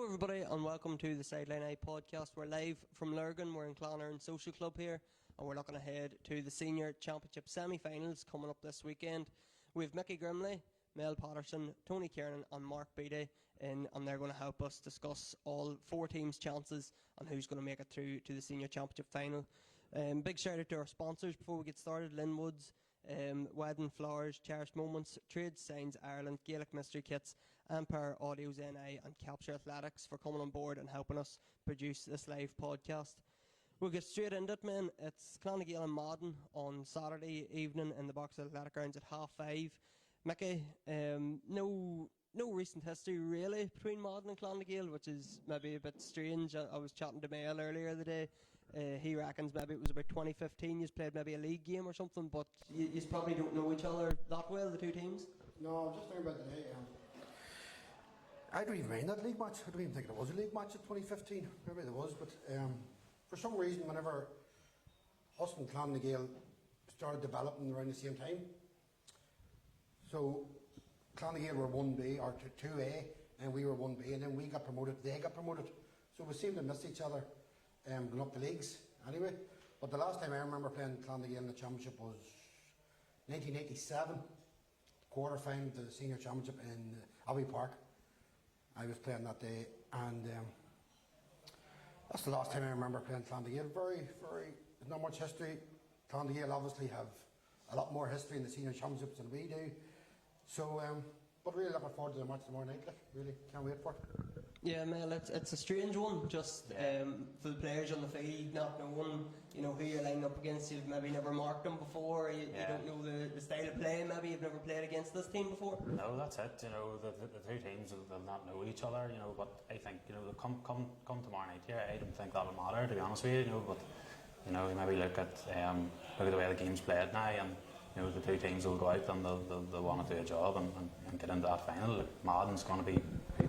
everybody, and welcome to the Sideline Eye podcast. We're live from Lurgan. We're in Clonard Social Club here, and we're looking ahead to the Senior Championship semi-finals coming up this weekend. We have Mickey Grimley, Mel Patterson, Tony Kiernan and Mark Beattie in, and they're going to help us discuss all four teams' chances and who's going to make it through to the Senior Championship final. Big shout out to our sponsors before we get started: Linwoods, Wedding Flowers, Cherished Moments, Trade Signs Ireland, Gaelic Mystery Kits, Empire Audio's NI and Capture Athletics for coming on board and helping us produce this live podcast. We'll get straight into it, man. It's Clonagale and Madden on Saturday evening in the Box Athletic Grounds at 5:30. Mickey, no recent history really between Madden and Clonagale, which is maybe a bit strange. I was chatting to Mel earlier the day. He reckons maybe it was about 2015 you played maybe a league game or something, but you probably don't know each other that well, the two teams. No, I'm just thinking about today. I don't even mind that league match. I don't even think there was a league match in 2015. Maybe there was, but for some reason, whenever us and Clonagale started developing around the same time, so Clonagale were 1B or 2A, and we were 1B, and then we got promoted, they got promoted. So we seemed to miss each other going up the leagues anyway. But the last time I remember playing Clonagale in the championship was 1987, quarter-final of the senior championship in Abbey Park. I was playing that day, and that's the last time I remember playing Clonagale. There's not much history. Clonagale obviously have a lot more history in the senior championships than we do. So, but really looking forward to the match tomorrow night. Really can't wait for it. Yeah, Mel, it's a strange one. Just for the players on the field, not knowing who you're lining up against. You've maybe never marked them before. You don't know the style of play. Maybe you've never played against this team before. No, that's it. The two teams will not know each other. But I think come tomorrow night here. I don't think that'll matter, to be honest with you. But you maybe look at the way the game's played now, and the two teams will go out and they'll want to do a job and get into that final. Like, Madden's going to be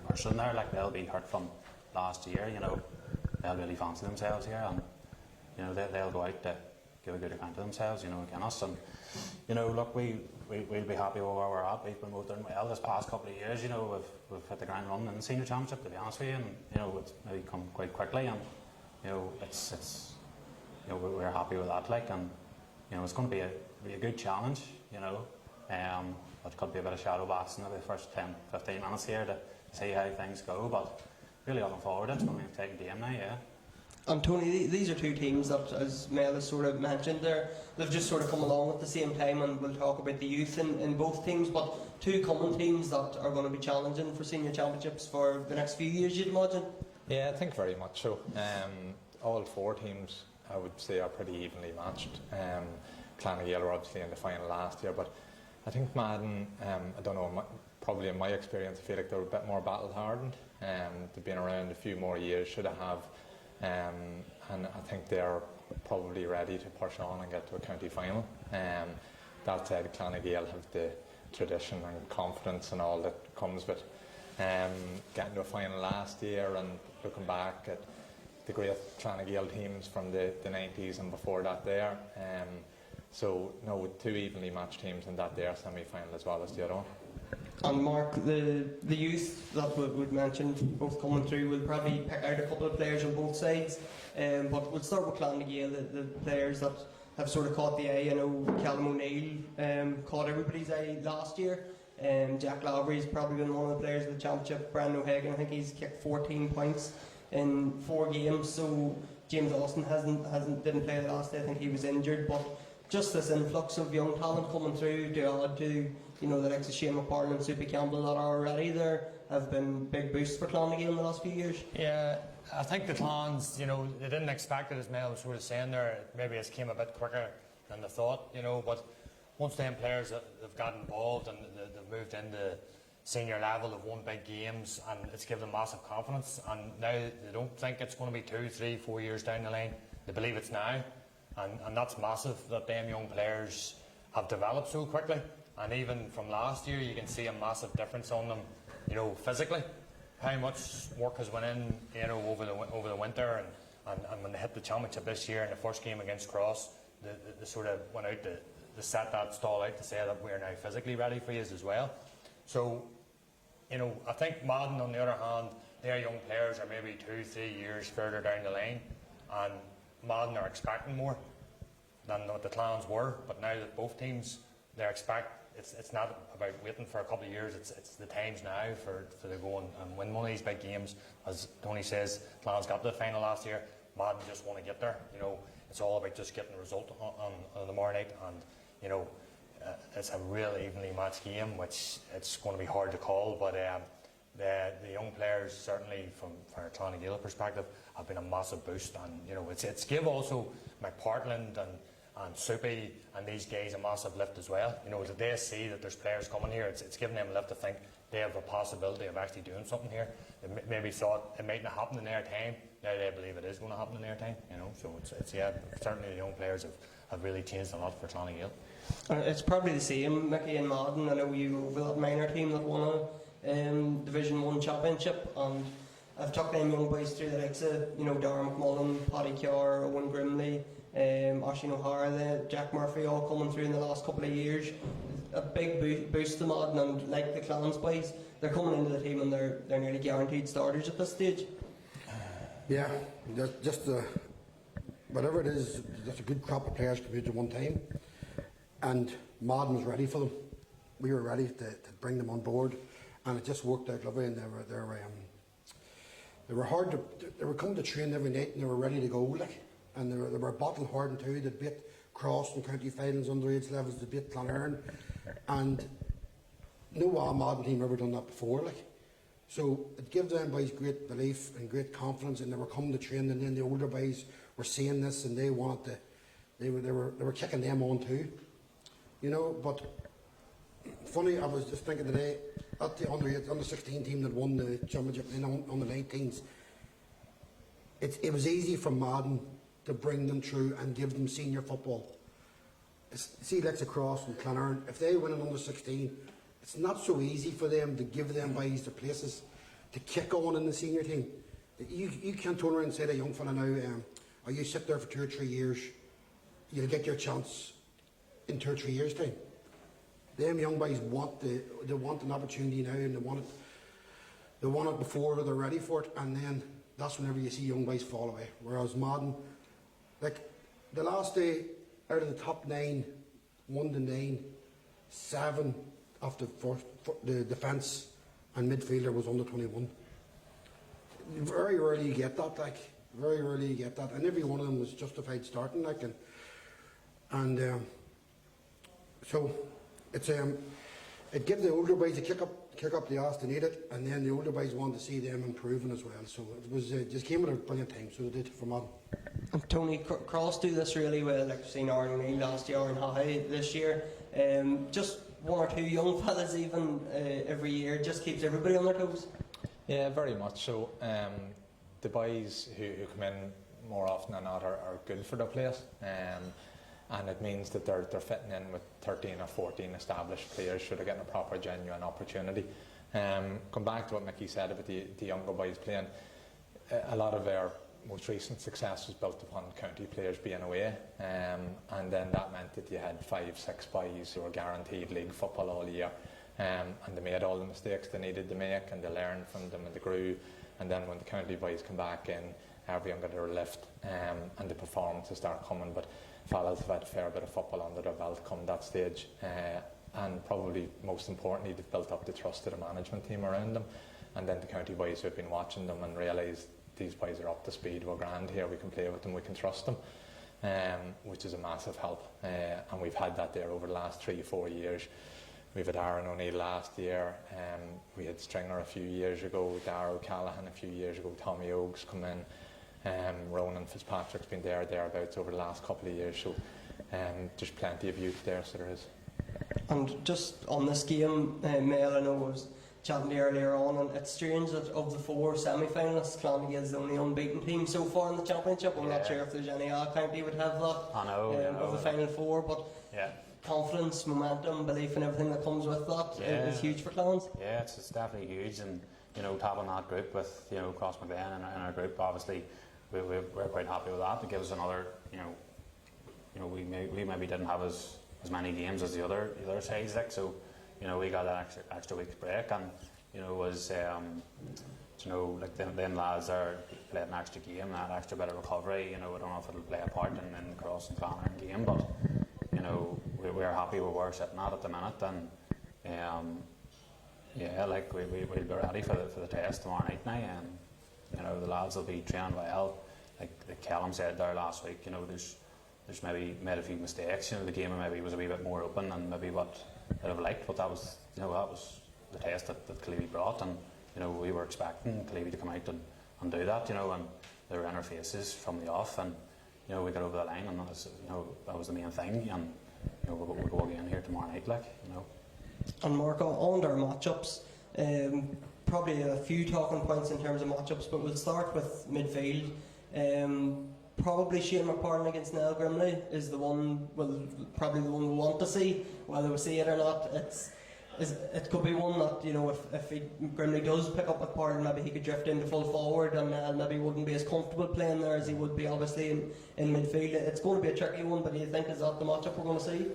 pushing there. Like, they'll be hurt from last year. They'll really fancy themselves here, and they'll go out to give a good account of themselves. Against us, and look, we'll be happy with where we're at. We've been done well this past couple of years. We've hit the ground running in the senior championship, to be honest with you, and it's maybe come quite quickly, and it's we're happy with that. Like, and it's going to be a good challenge. It could be a bit of shadow boxing in the first 10-15 minutes here to see how things go, but really looking forward to it. It's going to be an exciting game now, yeah. And Tony, these are two teams that, as Mel has sort of mentioned there, they've just sort of come along at the same time, and we'll talk about the youth in both teams, but two common teams that are going to be challenging for senior championships for the next few years, you'd imagine? Yeah, I think very much so. All four teams, I would say, are pretty evenly matched. Clonagale were obviously in the final last year, but I think Madden, I don't know, probably in my experience, I feel like they're a bit more battle hardened. They've been around a few more years, should have, and I think they're probably ready to push on and get to a county final. That said, Clonagale have the tradition and confidence and all that comes with getting to a final last year, and looking back at the great Clonagale teams from the 90s and before that there. So, with two evenly matched teams in that there semi-final as well as the other one. And Mark, the youth that we've mentioned both coming through, we'll probably pick out a couple of players on both sides, but we'll start with Clonagale, the players that have sort of caught the eye. I know Callum O'Neill caught everybody's eye last year. Jack Lavery's probably been one of the players of the championship. Brandon O'Hagan, I think he's kicked 14 points in 4 games. So James Austin didn't play the last day. I think he was injured, but just this influx of young talent coming through to add to the likes of Shane McParlin and Soupy Campbell that are already there have been big boosts for Clonagale in the last few years. Yeah, I think the Clons, they didn't expect it, as Mel was sort of saying there. Maybe it came a bit quicker than they thought, but once them players have got involved and they've moved into senior level, they've won big games, and it's given them massive confidence, and now they don't think it's going to be 2, 3, 4 years down the line. They believe it's now. And that's massive that them young players have developed so quickly. And even from last year, you can see a massive difference on them, physically. How much work has went in, over the winter, and when they hit the championship this year in the first game against Cross, they sort of went out to set that stall out to say that we're now physically ready for you as well. So you know, I think Madden, on the other hand, their young players are maybe 2-3 years further down the line, and Madden are expecting more than what the Clans were. But now that both teams, they expect, it's not about waiting for a couple of years, it's the times now for to go and win one of these big games. As Tony says, Clans got to the final last year, Madden just want to get there. You know, it's all about just getting the result on the tomorrow night, and you know, it's a real evenly matched game, which it's going to be hard to call, but the young players, certainly from a Clonagale perspective, have been a massive boost, and you know, it's give also McPartland and Soupy and these guys a massive lift as well. You know, that they see that there's players coming here, it's giving them a lift to think they have a possibility of actually doing something here. They maybe thought it might not happen in their time, now they believe it is going to happen in their time, you know, so it's yeah, certainly the young players have really changed a lot for Clonagale. It's probably the same, Mickey and Madden. I know you were that minor team that won a Division 1 championship, and I've took them young boys through the likes of, you know, Darren McMullen, Paddy Carr, Owen Grimley, Oisin O'Hara, Jack Murphy, all coming through in the last couple of years. A big boost to Madden, and like the Clans boys, they're coming into the team and they're nearly guaranteed starters at this stage. Yeah, just whatever it is, just a good crop of players coming to one time, and Madden was ready for them. We were ready to bring them on board, and it just worked out lovely. And they were hard to. They were coming to train every night, and they were ready to go. Like, and they were battle hardened too. They beat Cross in county finals, underage levels. They beat Clonerne, and no Madden team ever done that before. Like, so it gave them boys great belief and great confidence, and they were coming to train. And then the older boys were seeing this, and they wanted to. They were kicking them on too, you know. But funny, I was just thinking today at the under 16 team that won the championship in on the 19s. It was easy for Madden to bring them through and give them senior football. See, Lexa Cross and Clonerne, if they win an under 16, it's not so easy for them to give them boys the places to kick on in the senior team. You can't turn around and say to a young fella now, or you sit there for 2 or 3 years, you'll get your chance in 2 or 3 years' time. Them young boys want an opportunity now, and they want it before they're ready for it, and then that's whenever you see young boys fall away. Whereas Madden, like the last day, out of the top 9, 1 to 9, 7 of the defence and midfielder was under 21. Very rarely you get that, very rarely you get that, and every one of them was justified starting, so it's it gives the older boys a kick up the arse. They need it, and then the older boys want to see them improving as well. So it was just came at a brilliant time. So they did for Madden. And Tony, Cross do this really well. Like we've seen Aaron O'Neill last year and High this year. Just 1 or 2 young fellas even every year just keeps everybody on their toes. Yeah, very much so. The boys who come in more often than not are good for the place. And it means that they're fitting in with 13 or 14 established players should they get a proper genuine opportunity. Come back to what Mickey said about the younger boys playing. A lot of their most recent success was built upon county players being away, and then that meant that you had 5-6 boys who were guaranteed league football all year, and they made all the mistakes they needed to make, and they learned from them and they grew. And then when the county boys come back in, everyone got their lift, and the performances start coming. But fellas have had a fair bit of football under their belt come that stage, and probably most importantly, they've built up the trust of the management team around them, and then the county boys who have been watching them and realised these boys are up to speed, we're grand here, we can play with them, we can trust them, which is a massive help, and we've had that there over the last 3-4 years. We've had Aaron O'Neill last year, we had Stringer a few years ago, Darragh O'Callaghan a few years ago, Tommy Oakes come in, Ronan Fitzpatrick's been thereabouts over the last couple of years, so there's plenty of youth there, so there is. And just on this game, Mel, I know I was chatting to you earlier on, and it's strange that of the 4 semi-finalists, Clonagale is the only unbeaten team so far in the championship. I'm not sure if there's any other county would have that of the final 4, but confidence, momentum, belief in everything that comes with that is huge for Clans. Yeah, it's definitely huge, and you know, topping that group with Crossmaglen in our group, obviously we're quite happy with that. It gives us another, we maybe didn't have as many games as the other sides, like, so we got that extra week's break, and was like them lads are playing an extra game, that extra bit of recovery. I don't know if it'll play a part in the Cross and Clonard game, but we're happy where we're sitting at the minute, and like we'll be ready for the test tomorrow night now, and the lads will be trained well. Like Callum said there last week, there's maybe made a few mistakes. The game maybe was a wee bit more open than maybe what they'd have liked, but that was that was the test that Clevie brought, and we were expecting Clevie to come out and do that, and they were in our faces from the off, and we got over the line, and that was the main thing, and we'll go again here tomorrow night, And Mark, on our matchups, probably a few talking points in terms of matchups, but we'll start with midfield. Probably Shane McPartlin against Niall Grimley is probably the one we want to see. Whether we see it or not, it could be one that if Grimley does pick up McPartlin, maybe he could drift into full forward, and maybe wouldn't be as comfortable playing there as he would be obviously in midfield. It's going to be a tricky one, but do you think is that the matchup we're going to see?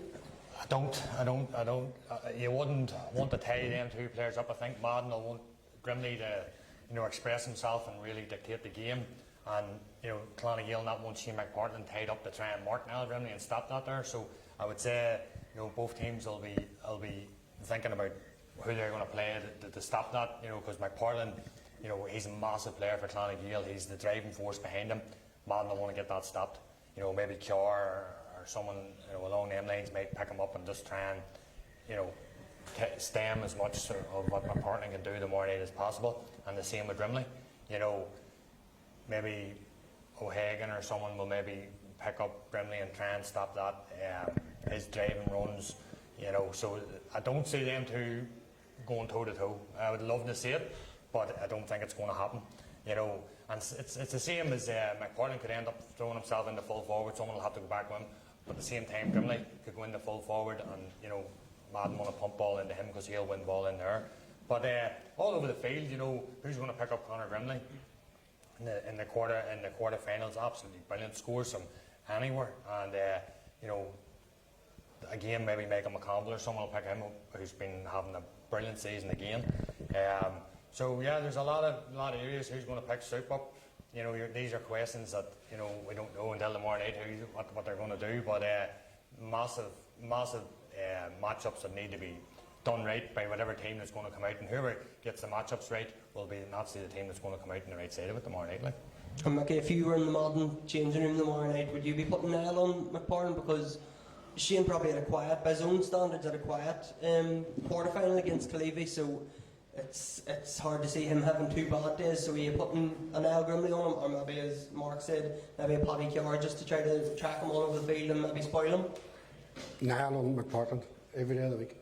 I don't. You wouldn't want to tie them two players up. I think Madden will want Grimley to, express himself and really dictate the game. And Clonagale not want Shane McPartlin tied up to try and mark Niall Grimley and stop that there. So I would say, both teams will be thinking about who they're going to play to stop that. Because McPartlin, he's a massive player for Clonagale. He's the driving force behind him. Madden will want to get that stopped. Maybe Kiar or someone along them lines might pick him up and just try and stem as much of what McPartlin can do tomorrow night as possible, and the same with Grimley. Maybe O'Hagan or someone will maybe pick up Grimley and try and stop that his driving runs. So I don't see them two going toe to toe. I would love to see it, but I don't think it's going to happen. And it's the same as McPartlin could end up throwing himself into full forward. Someone will have to go back with him. But at the same time, Grimley could go into full forward, and Madden want to pump ball into him because he'll win ball in there. But all over the field, who's going to pick up Conor Grimley in the quarterfinals? Absolutely brilliant scores from anywhere, and again maybe Michael McConville or someone will pick him up who's been having a brilliant season again. So yeah, there's a lot of areas who's going to pick Soup up. These are questions that we don't know until tomorrow night what they're going to do. But massive matchups that need to be done right by whatever team that's going to come out, and whoever gets the matchups right will be not see the team that's going to come out on the right side of it tomorrow night. And Mickey, if you were in the Madden changing room tomorrow night, would you be putting Niall on McPartlin? Because Shane probably had by his own standards, had a quiet quarter-final against Clevie, so it's hard to see him having two bad days. So are you putting a Niall Grimley on him, or maybe, as Mark said, maybe a Paddy Kiar just to try to track him all over the field and maybe spoil him? Niall on McPartlin every day of the week.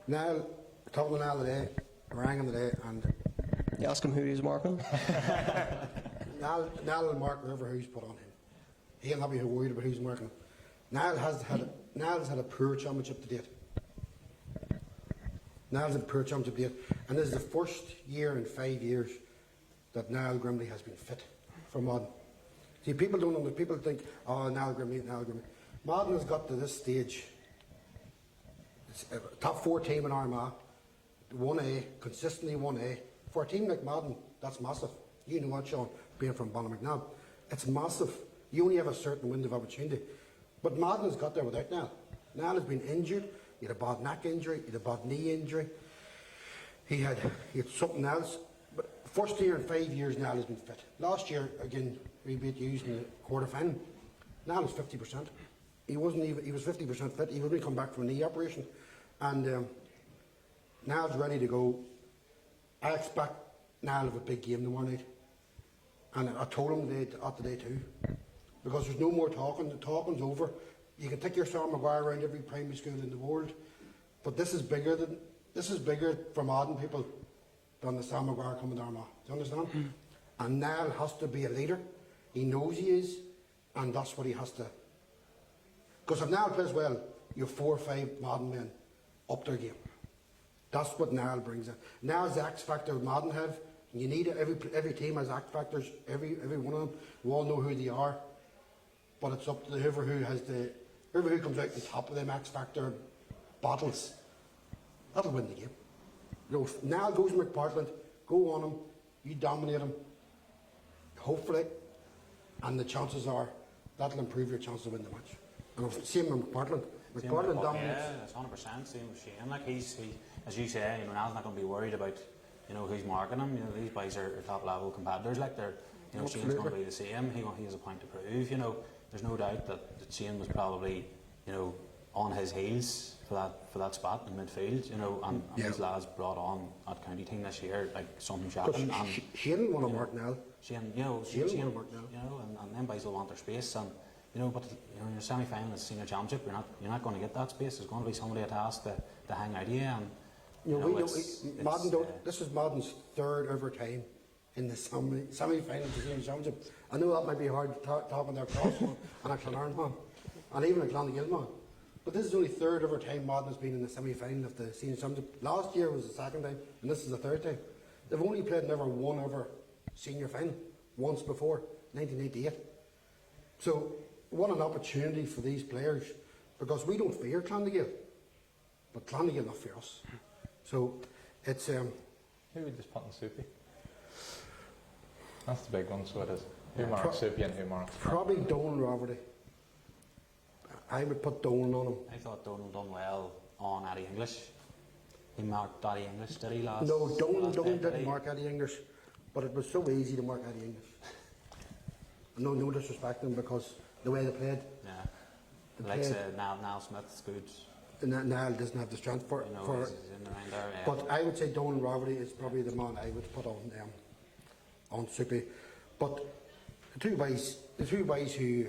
Niall, talking to Niall today, I rang him today, and you ask him who he's marking? Niall will mark whoever who's put on him. He'll not be worried about who's marking him. Niall has had a poor championship to date. Niall's had a poor championship to date, and this is the first year in 5 years that Niall Grimley has been fit for Madden. See, people don't know. People think, oh, Niall Grimley. Madden has got to this stage. It's a top 4 team in Armagh, 1A, consistently 1A. For a team like Madden, that's massive. You know what, Sean, being from Ballymacnab. It's massive. You only have a certain window of opportunity. But Madden has got there without Niall. Niall has been injured. He had a bad neck injury. He had a bad knee injury. He had something else. But first year in 5 years, Niall has been fit. Last year, again, we beat you in the quarter-final. Niall was 50%. He was 50% fit. He wouldn't come back from a knee operation. And Niall's ready to go. I expect Niall to have a big game tomorrow night. And I told him today too. Because there's no more talking. The talking's over. You can take your Sam Maguire around every primary school in the world, but this is bigger for Madden people than the Sam Maguire coming to Armagh. Do you understand? And Niall has to be a leader. He knows he is, and that's what he has to. Because if Niall plays well, you have 4 or 5 Madden men up their game. That's what Niall brings in. Niall's the X factor Madden have. You need it. Every team has X factors. Every one of them. We all know who they are. But it's up to whoever who comes out on top of them X factor battles. That'll win the game. You know, if Niall goes to McPartland, go on him, you dominate him, hopefully, and the chances are that'll improve your chance to win the match. And same with McPartland. McPartland dominates. Yeah, it's 100%. Same with Shane. Like he, as you say, you know, Niall's not going to be worried about, you know, who's marking him. You know, these boys are top level competitors. Like they're, you know, Shane's going to be the same. He has a point to prove. You know, there's no doubt that Shane was probably, you know, on his heels for that spot in midfield. You know, and these lads brought on at county team this year like something shocking. Shane didn't want to mark Niall. Shane, you know, Shane, you know, and them boys will want their space, and you know, but you know, in your semi-final of the senior championship, you're not going to get that space. There's going to be somebody at task to hang out of you, and you know, Madden don't. This is Madden's third ever time in the semi-final of the senior championship. I know that might be hard talking their cross man and a Clonarn man, and even a Clonaghill man. But this is only third ever time Madden has been in the semi-final of the senior championship. Last year was the second time, and this is the third time. They've only played never one ever senior final once before, 1988. So what an opportunity for these players, because we don't fear Clonaghill, but Clonaghill don't fear us. So it's Who would just put in Soupy? That's the big one, so it is. Who marks Soupy and who marks? Probably Dolan Roverty. I would put Dolan on him. I thought Dolan done well on Eddie English. He marked Eddie English, did he, last? No, Dolan didn't mark Eddie English, but it was so easy to mark Eddie English. No disrespect to him, because the way they played. Yeah. Like Niall Smith's good. Niall doesn't have the strength for you know, for. he's in around there, yeah. But I would say Dolan Roverty is probably the man I would put on Soupy. But the two boys who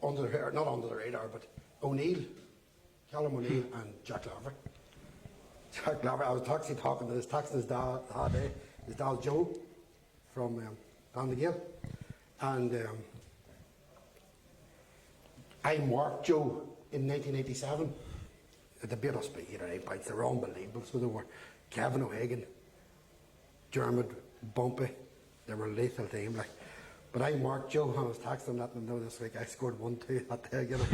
are not under the radar, but O'Neill, Callum O'Neill and Jack Lavery. Jack Lavery, I was actually texting his dad Joe from Clonaghill, and I marked Joe in 1987. They beat us by 8 or 8 points. They were unbelievable. So they were Kevin O'Hagan, Dermot, Bumpy. They were a lethal team. Like, but I marked Joe, and I was texting letting them know this week I scored 1-2 that day. You know.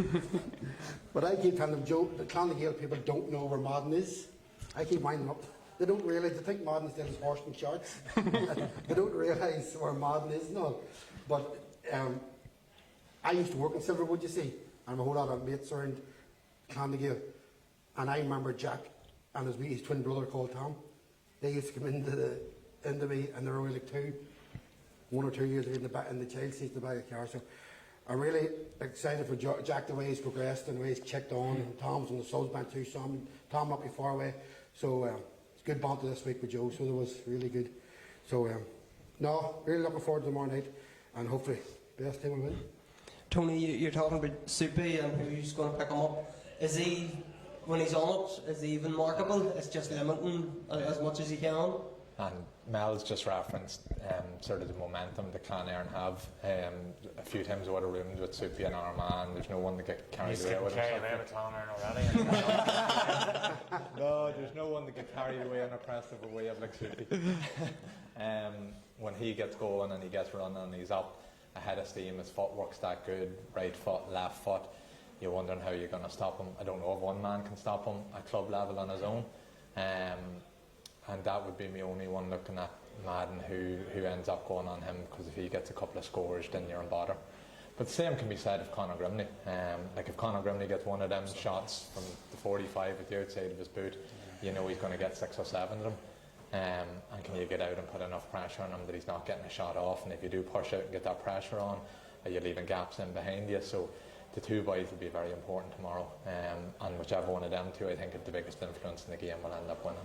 But I keep telling them, Joe, the Clonaghill people don't know where Madden is. I keep winding up. They don't realise. They think Madden is still his horse and shorts. They don't realise where Madden is and all. But I used to work in Silverwood, you see, and a whole lot of mates around Clonaghill. And I remember Jack and his twin brother called Tom. They used to come into me, and they were only like 1 or 2 years in the child seat in the back of the car. So I'm really excited for Jack, the way he's progressed and the way he's checked on. And Tom's on the subs bench too, so Tom not be far away. So it's good banter this week with Joe. So that was really good. So no, really looking forward to tomorrow night, and hopefully best team will win. Tony, you're talking about Soupy and who's going to pick him up. Is he, when he's on it, is he even markable? It's just limiting as much as he can. And Mel's just referenced sort of the momentum that Clonairon have. A few times I would have roomed with Soupy and Armagh, there's no one to get carried away with No, there's no one to get carried away in a oppressive way of like Soupy. When he gets going and he gets running and he's up ahead of steam, his footwork's that good, right foot, left foot, you're wondering how you're going to stop him. I don't know if one man can stop him at club level on his own. And that would be my only one looking at Madden who ends up going on him, because if he gets a couple of scores then you're in bother. But the same can be said of Conor Grimley. Like if Conor Grimley gets one of them shots from the 45 at the outside of his boot, you know he's going to get 6 or 7 of them. And can you get out and put enough pressure on him that he's not getting a shot off, and if you do push out and get that pressure on, you're leaving gaps in behind you. So the two boys will be very important tomorrow, and whichever one of them two I think have the biggest influence in the game will end up winning.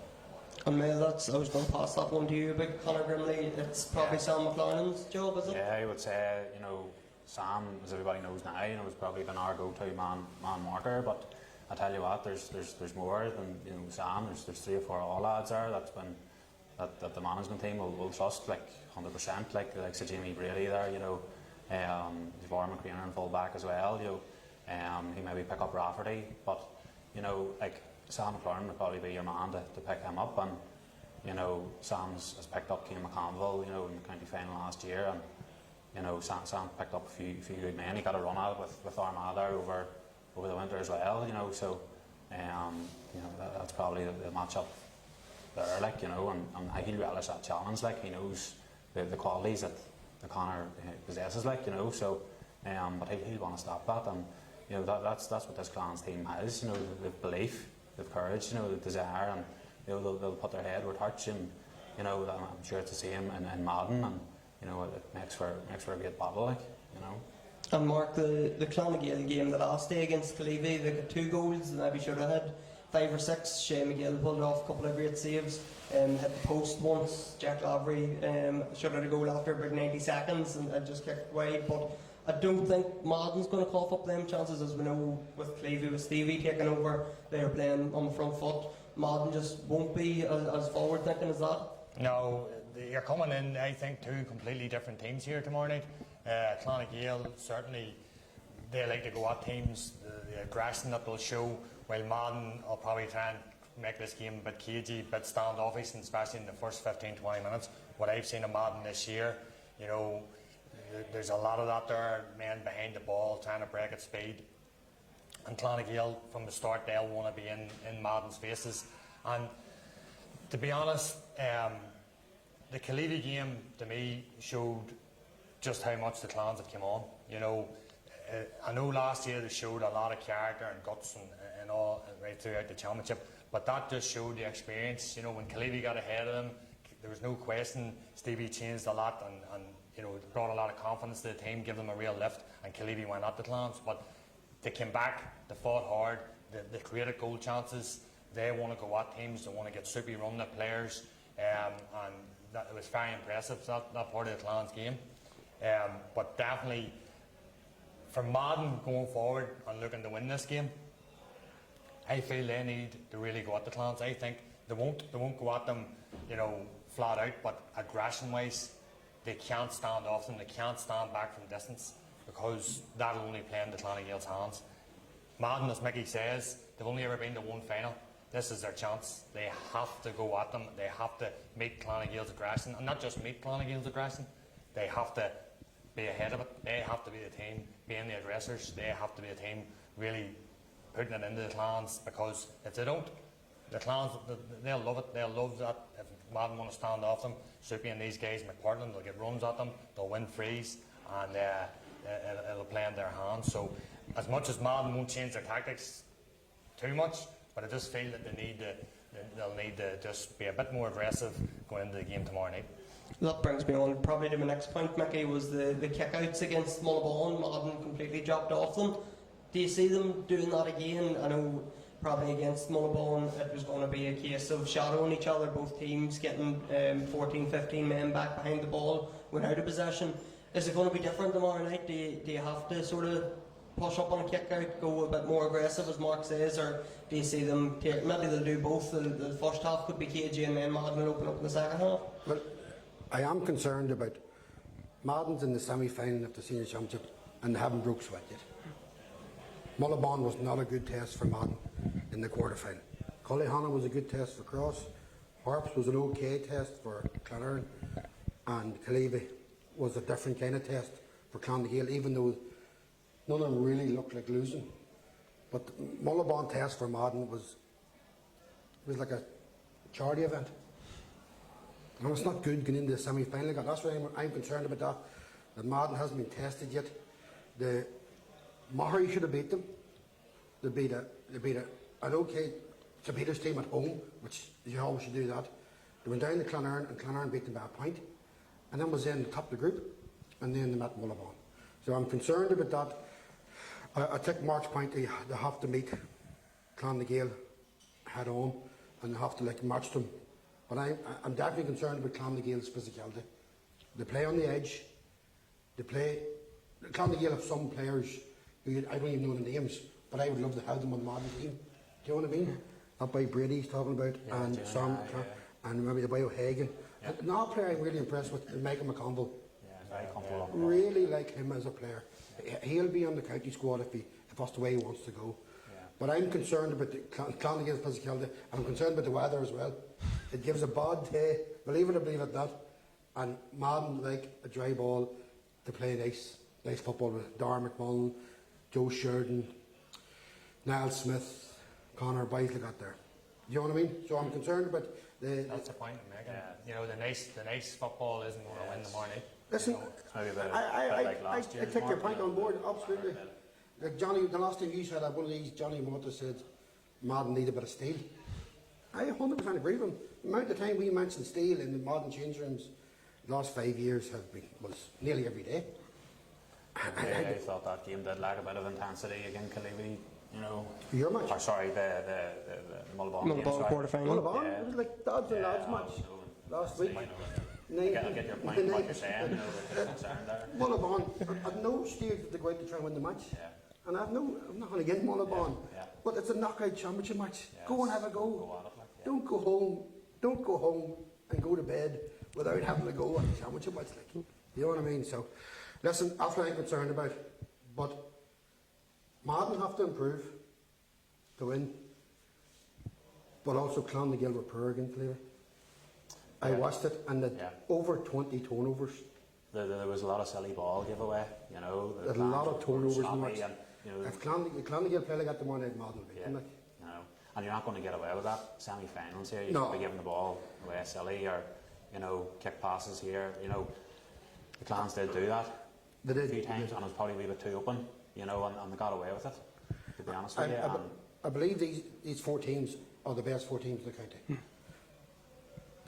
And I was going to pass that one to you about Conor Grimley. It's probably Sam McLaren's job, is it? Yeah, I would say, you know, Sam, as everybody knows now, you know, has probably been our go-to man marker. But I tell you what, there's more than, you know, Sam. There's 3 or 4 all lads there that the management team will trust, like 100%. Like the likes of Jamie Brady there, you know, Var McCrean and full back as well. You know, he maybe pick up Rafferty, but you know, like Sam McLaren would probably be your man to pick him up. And you know, Sam's has picked up Keane McConville, you know, in the county final last year, and you know, Sam picked up a few good men. He got a run out with Armagh there over the winter as well. You know, so you know, that's probably the matchup there, like, you know, and he'll relish that challenge. Like, he knows the qualities that the Connor possesses, like, you know. So, but he'll want to stop that, and you know that's what this Clans team has. You know, the belief, the courage, you know, the desire, and you know they'll put their head where touch, and you know I'm sure it's the same in Madden, and you know it makes for a great battle, like, you know. And Mark, the Clonagale game the last day against Clevie, they got 2 goals, and maybe should have had 5 or 6. Shea McGill pulled off a couple of great saves, hit the post once. Jack Lavery should have had a goal after about 90 seconds and just kicked wide. But I don't think Madden's going to cough up them chances, as we know with Clevie, with Stevie taking over, they are playing on the front foot. Madden just won't be as forward thinking as that. No, you're coming in, I think, 2 completely different teams here tomorrow night. Clonagale, certainly they like to go at teams, the aggression that they'll show, while Madden will probably try and make this game a bit cagey, a bit standoffish, and especially in the first 15-20 minutes. What I've seen of Madden this year, you know, there's a lot of that there, men behind the ball trying to break at speed. And Clonagale, from the start, they'll want to be in Madden's faces. And to be honest, the Clevie game to me showed just how much the Clans have come on. You know, I know last year they showed a lot of character and guts and all right throughout the championship, but that just showed the experience. You know, when Clevie got ahead of them, there was no question Stevie changed a lot and you know, brought a lot of confidence to the team, gave them a real lift, and Clevie went at the Clans. But they came back, they fought hard, they created goal chances. They want to go at teams, they want to get soupy run at players, and it was very impressive, that part of the Clans game. But definitely, for Madden going forward and looking to win this game, I feel they need to really go at the Clans. I think they won't go at them, you know, flat out, but aggression-wise, they can't stand off them, they can't stand back from distance, because that'll only play in the Clonagale's hands. Madden, as Mickey says, they've only ever been to one final. This is their chance. They have to go at them. They have to meet Clonagale's aggression, and not just meet Clonagale's aggression. They have to be ahead of it. They have to be the team being the aggressors. They have to be the team really putting it into the Clans, because if they don't, the Clans, they'll love it. They'll love that. If Madden want to stand off them, Soupy and these guys, McPartland, they'll get runs at them. They'll win frees, and it'll play in their hands. So, as much as Madden won't change their tactics too much, but I just feel that they'll need to just be a bit more aggressive going into the game tomorrow night. That brings me on probably to my next point, Mickey, was the kickouts against Mullabone. Madden completely dropped off them. Do you see them doing that again? I know probably against Mullabone it was going to be a case of shadowing each other, both teams getting 14, 15 men back behind the ball without a possession. Is it going to be different tomorrow night? Do you have to sort of push up on a kick out, go a bit more aggressive, as Mark says, or do you see them take, maybe they'll do both? The first half could be cagey and then Madden will open up in the second half? Well, I am concerned about Madden's in the semi-final of the senior championship and they haven't broke sweat yet. Mullabone was not a good test for Madden in the quarter-final. Cullyhanna was a good test for Cross. Harps was an okay test for Clonard, and Clevie was a different kind of test for Clonagale, even though none of them really looked like losing. But the Mullabone test for Madden was like a charity event. And it's not good going into the semi-final. That's why I'm concerned about that Madden hasn't been tested yet. The Murray should have beat them. They beat an okay St Peter's team at home, which you always should do that. They went down to Clonard and Clonard beat them by a point, and then was in the top of the group, and then they met Mullabone. So I'm concerned about that. I take Mark's point. They have to meet Clonagale head on, and they have to match them. But I'm definitely concerned about Clonagale's physicality. They play on the edge. Clonagale have some players who I don't even know the names, but I would love to have them on the Madden team. Do you know what I mean? That boy Brady's talking about, and Sam, and maybe the boy O'Hagan. Yeah. Another player I'm really impressed with is Michael McConville. Yeah, very comfortable. Really like him as a player. He'll be on the county squad if that's the way he wants to go. Yeah. But I'm concerned about the Clonagale's physicality, and I'm concerned about the weather as well. It gives a bad day, believe it or believe it not. And Madden like a dry ball to play nice football with Darren McMullen, Joe Sheridan, Niall Smith, Connor, boys like that there. Do you know what I mean? So I'm concerned about That's the point I'm making. You know, the nice football isn't going to win tomorrow night. Listen, Maybe a bit like I last year. take your point on board, absolutely. Like Johnny, the last time you said that, one of these, Johnny Mota said, Madden need a bit of steel. I 100% agree with him. The amount of time we mentioned steel in the Madden change rooms the last 5 years was nearly every day. I thought that game did lack a bit of intensity against Kalivi, you know. Your match? Or sorry, the Mullabon game. Mullabon quarter-final. Mullabon? Yeah. It was like dads and lads match last week. I get your point, what you're saying, you know, the concern there. Mullabon, I've no steer to go out to try and win the match. Yeah. And I'm not going to get Mullabon. Yeah. But it's a knockout championship match. Yeah, Go and have a go. Go at it, like, yeah. Don't go home and go to bed without having to go at the championship match. Like, you know what I mean? So, listen, that's what I'm concerned about. But Madden have to improve to win. But also Clonmacnoise were poor against Lever. I watched it and over 20 turnovers. There was a lot of silly ball giveaway, you know. There's a lot of turnovers in the match. And, you know, If Clonmacnoise play like that tomorrow night, Madden will beat them. Like. you know, and you're not going to get away with that. Semi-finals here, you No. should be giving the ball away silly, or you know, kick passes here. You know, the Clans did do that They did. a few times, and it was probably a wee bit too open, you know, and they got away with it. To be honest with you, I believe these 4 teams are the best 4 teams in the county.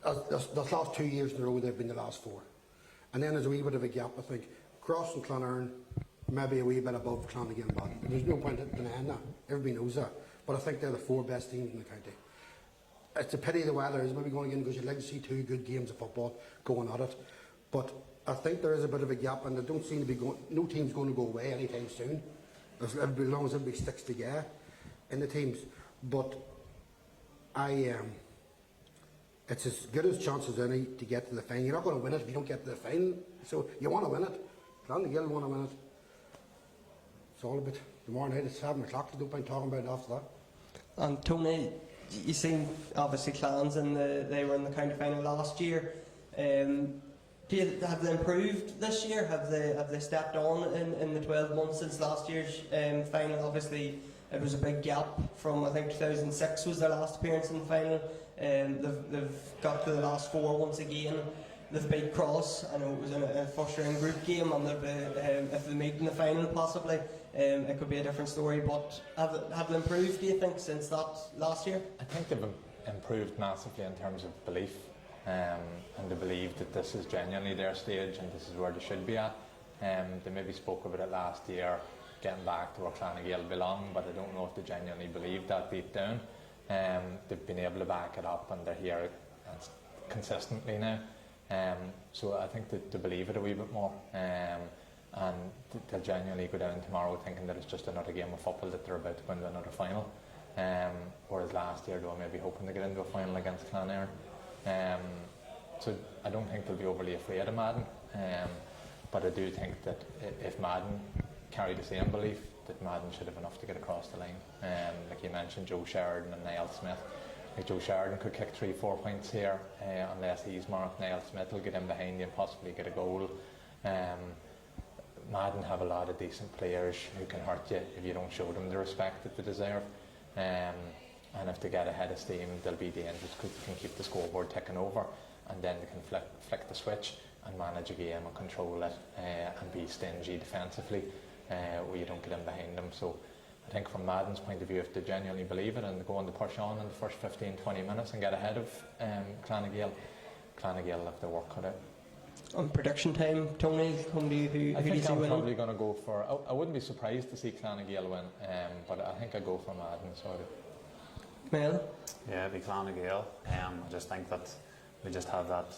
The last 2 years in a row, they've been the last 4. And then there's a wee bit of a gap, I think. Cross and Clonard, maybe a wee bit above Clonagh and Madden. There's no point in denying that. Everybody knows that. But I think they're the 4 best teams in the county. It's a pity the weather is maybe going again because you'd like to see 2 good games of football going at it. But I think there is a bit of a gap, and there don't seem to be no team's going to go away anytime soon, as long as everybody sticks together in the teams. But it's as good as chance as any to get to the final. You're not going to win it if you don't get to the final. So you want to win it. Clonmacnoise want to win it. It's all a bit. Tomorrow night it's 7 o'clock. So don't mind talking about it after that. And Tony, you seen obviously Clans they were in the county final last year. Have they improved this year? Have they stepped on in the 12 months since last year's final? Obviously, it was a big gap from, I think 2006 was their last appearance in the final. They've got to the last 4 once again. They've beat Cross. I know it was in a first-round group game, and if they meet in the final possibly, it could be a different story. But have they improved, do you think, since that last year? I think they've improved massively in terms of belief, and they believe that this is genuinely their stage and this is where they should be at. They maybe spoke about it last year, getting back to where Clonagnois belong, but I don't know if they genuinely believe that deep down. They've been able to back it up, and they're here consistently now. So I think that they believe it a wee bit more, and they'll genuinely go down tomorrow thinking that it's just another game of football, that they're about to go into another final. Whereas last year they were maybe hoping to get into a final against Clonagnois. So I don't think they'll be overly afraid of Madden, but I do think that if Madden carry the same belief, that Madden should have enough to get across the line. Like you mentioned, Joe Sheridan and Niall Smith. Like Joe Sheridan could kick 3-4 points here, unless he's marked. Niall Smith will get in behind you and possibly get a goal. Madden have a lot of decent players who can hurt you if you don't show them the respect that they deserve. And if they get ahead of steam, they'll be dangerous because they can keep the scoreboard ticking over, and then they can flick the switch and manage a game and control it, and be stingy defensively where you don't get in behind them. So I think from Madden's point of view, if they genuinely believe it and they go on to push on in the first 15-20 minutes and get ahead of Clonagnois will have their work cut out. On prediction time, Tony, who do you see I'm winning? probably going to go for. I wouldn't be surprised to see Clonagnois win, but I think I'd go for Madden. So Mel? Yeah, it'd be Clonagnois. I just think that we just have that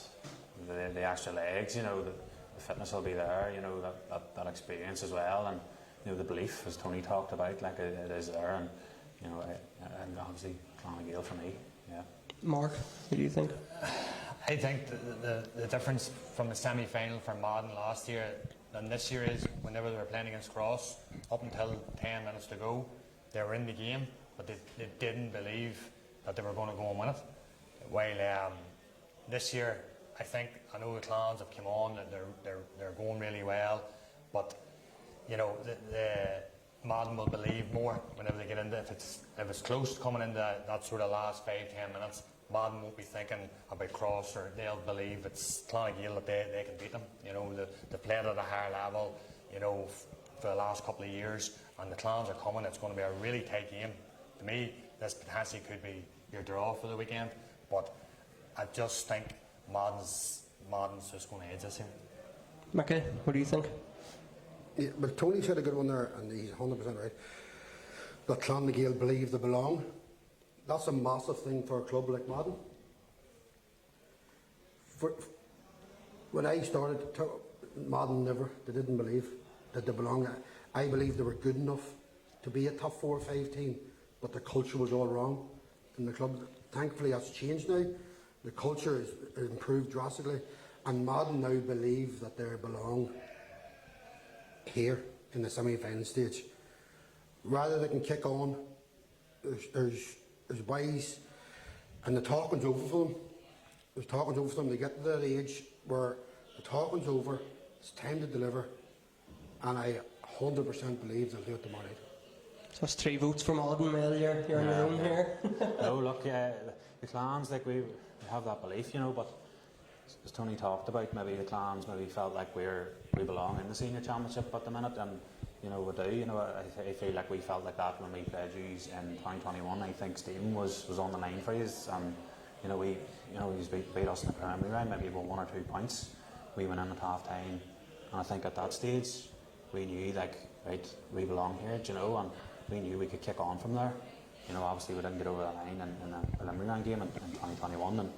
the extra legs, you know, the fitness will be there, you know, that experience as well, and you know, the belief, as Tony talked about, like it is there, and you know, and obviously Clonagnois for me. Yeah. Mark, who do you think? I think the difference from the semi-final for Madden last year than this year is whenever they were playing against Cross, up until 10 minutes to go, they were in the game, but they didn't believe that they were going to go and win it. While this year, I know the Clans have come on, that they're going really well, but you know the Madden will believe more whenever they get into if it's close coming into that sort of last 5-10 minutes. Madden won't be thinking about Cross, or they'll believe it's Clonagale that they can beat them. You know, they played at a higher level, you know, for the last couple of years, and the Clans are coming. It's going to be a really tight game. To me, this potentially could be your draw for the weekend, but I just think Madden's just going to edge us here. Mickey, what do you think? Yeah, but Tony said a good one there, and he's 100% right. That Clonagale believe they belong. That's a massive thing for a club like Madden. When I started, Madden they didn't believe that they belong. I believe they were good enough to be a top 4 or 5 team, but the culture was all wrong in the club. Thankfully, that's changed now. The culture is improved drastically, and Madden now believe that they belong here in the semi-final stage. Rather they can kick on, there's ways, and the talking's over for them. There's talking's over for them. They get to that age where the talking's over, it's time to deliver, and I 100% believe they'll do it tomorrow night. So that's 3 votes for Madden, Mel. You're on your own here. No, look, the Clans, like we have that belief, you know, but as Tony talked about, maybe the Clans maybe felt like we belong in the senior championship at the minute, and you know we do. You know, I feel like we felt like that when we played yous in 2021. I think Stephen was on the line for us, and you know he's beat us in the preliminary round, maybe about 1 or 2 points. We went in at half time, and I think at that stage we knew, like, right, we belong here, you know, and we knew we could kick on from there. You know, obviously we didn't get over the line in the preliminary round game in 2021, and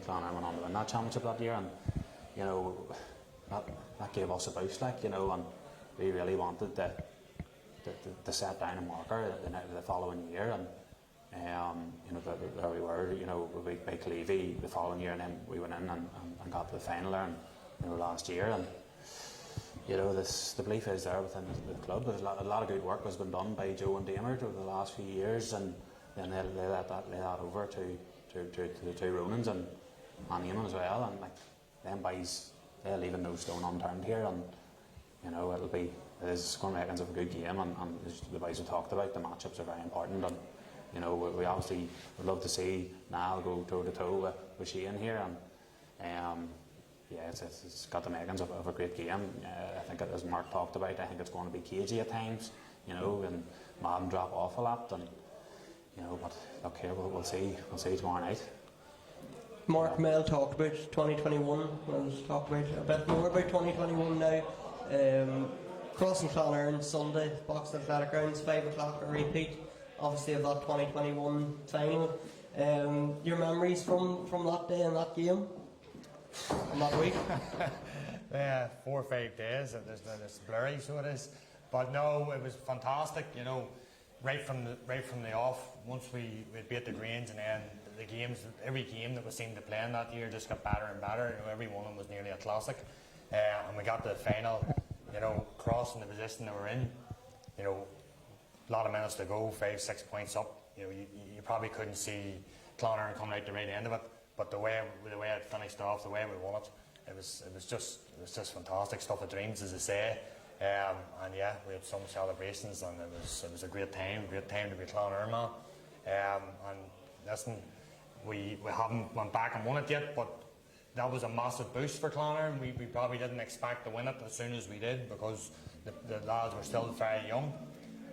Clonagh went on to win that championship that year, and you know that gave us a boost, like, you know, and we really wanted to set down a marker the following year, and you know there we were, you know, we beat Clevie the following year, and then we went in and got to the final there, and you know, last year, and you know the belief is there within the club. There's a lot of good work has been done by Joe and Damert over the last few years, and then they let that over to the 2 Ronans and Eamon as well, and like them boys, they're leaving no stone unturned here, and you know it is going to make a good game, and as the boys have talked about, the matchups are very important, and you know we obviously would love to see Niall go toe to toe with Shane here, and yeah, it's got the makings of a great game. I think, as Mark talked about, I think it's going to be cagey at times, you know, and Madden drop off a lot, and you know, but okay, we'll see tomorrow night. Mark, Mel talked about 2021. We'll talk about a bit more about 2021 now. Crossing Clonagh Sunday, Box Athletic Grounds, 5 o'clock, a repeat, obviously, of that 2021 final. Your memories from that day and that game, and that week? Yeah, 4 or 5 days. It's blurry, so it is. But no, it was fantastic. You know, right from the off. Once we beat the Greens, and then the games, every game that we seemed to play in that year just got better and better. You know, every one of them was nearly a classic. And we got to the final. You know, crossing the position that we're in. You know, a lot of minutes to go, 5-6 points up. You know, you probably couldn't see Clonagh coming out the right end of it. But the way it finished off, the way we won it, it was just fantastic. Stuff of dreams, as I say. And yeah, we had some celebrations, and it was a great time to be Clonagh man. And listen, we haven't went back and won it yet, but that was a massive boost for Clonagh, and we probably didn't expect to win it as soon as we did, because the lads were still very young.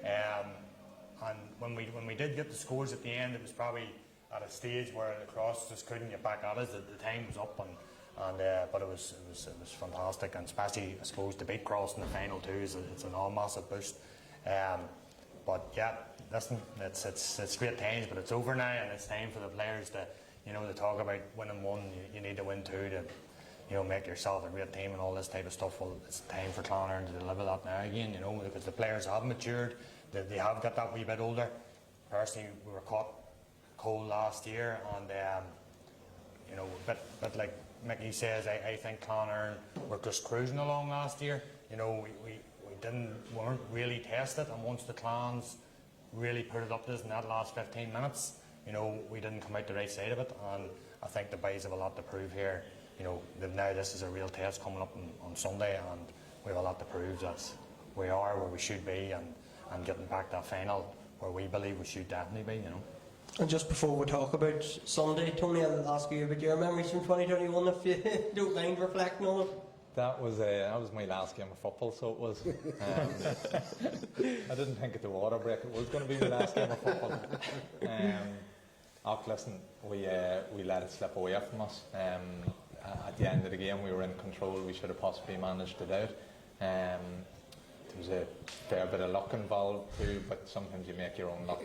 And when we did get the scores at the end, it was probably at a stage where the Cross just couldn't get back at us. The time was up, but it was fantastic, and especially, I suppose, to beat Cross in the final too it's an all massive boost. But yeah, listen, it's great times, but it's over now, and it's time for the players to, you know, to talk about winning one. You need to win 2 to, you know, make yourself a great team and all this type of stuff. Well, it's time for Clonagh to deliver that now again, you know, because the players have matured. They have got that wee bit older. Personally, we were caught cold last year, and you know, but like Mickey says, I think Clonagh were just cruising along last year. You know, we weren't really tested, and once the Clans really put it up to us in that last 15 minutes, you know, we didn't come out the right side of it, and I think the boys have a lot to prove here. You know, now this is a real test coming up on Sunday, and we have a lot to prove that we are where we should be, and getting back to that final where we believe we should definitely be, you know. And just before we talk about Sunday, Tony, I'll ask you about your memories from 2021 if you don't mind reflecting on it. That was my last game of football, so it was. I didn't think at the water break it was going to be my last game of football. Listen, we let it slip away from us. At the end of the game, we were in control. We should have possibly managed it out. There was a fair bit of luck involved too, but sometimes you make your own luck.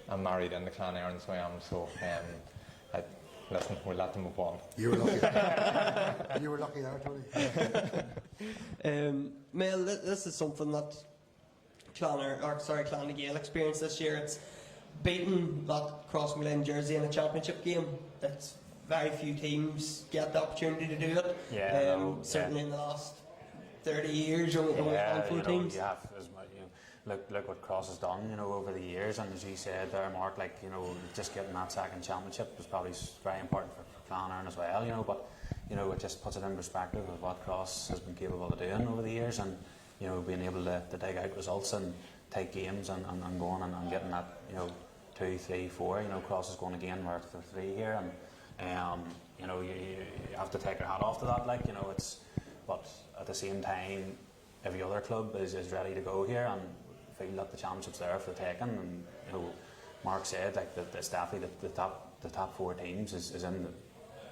I'm married in the Clan Aaron, so I am. So listen, we'll let them move on. You were lucky. You were lucky there, Tony. Mel, this is something that Clan Gael experienced this year. It's beating that Crossmaglen jersey in a championship game. That's very few teams get the opportunity to do it. Yeah, certainly in the last 30 years, only a handful of teams. Look what Cross has done, over the years, and as you said there, Mark, just getting that second championship was probably very important for Clonard as well, but it just puts it in perspective of what Cross has been capable of doing over the years, and being able to dig out results and take games and going and getting that 2, 3, 4. Cross is going again, we're at 3 here, and you have to take your hat off to that, but at the same time, every other club is ready to go here and feel that the championship's there for the taking. And Mark said it's definitely the top 4 teams is in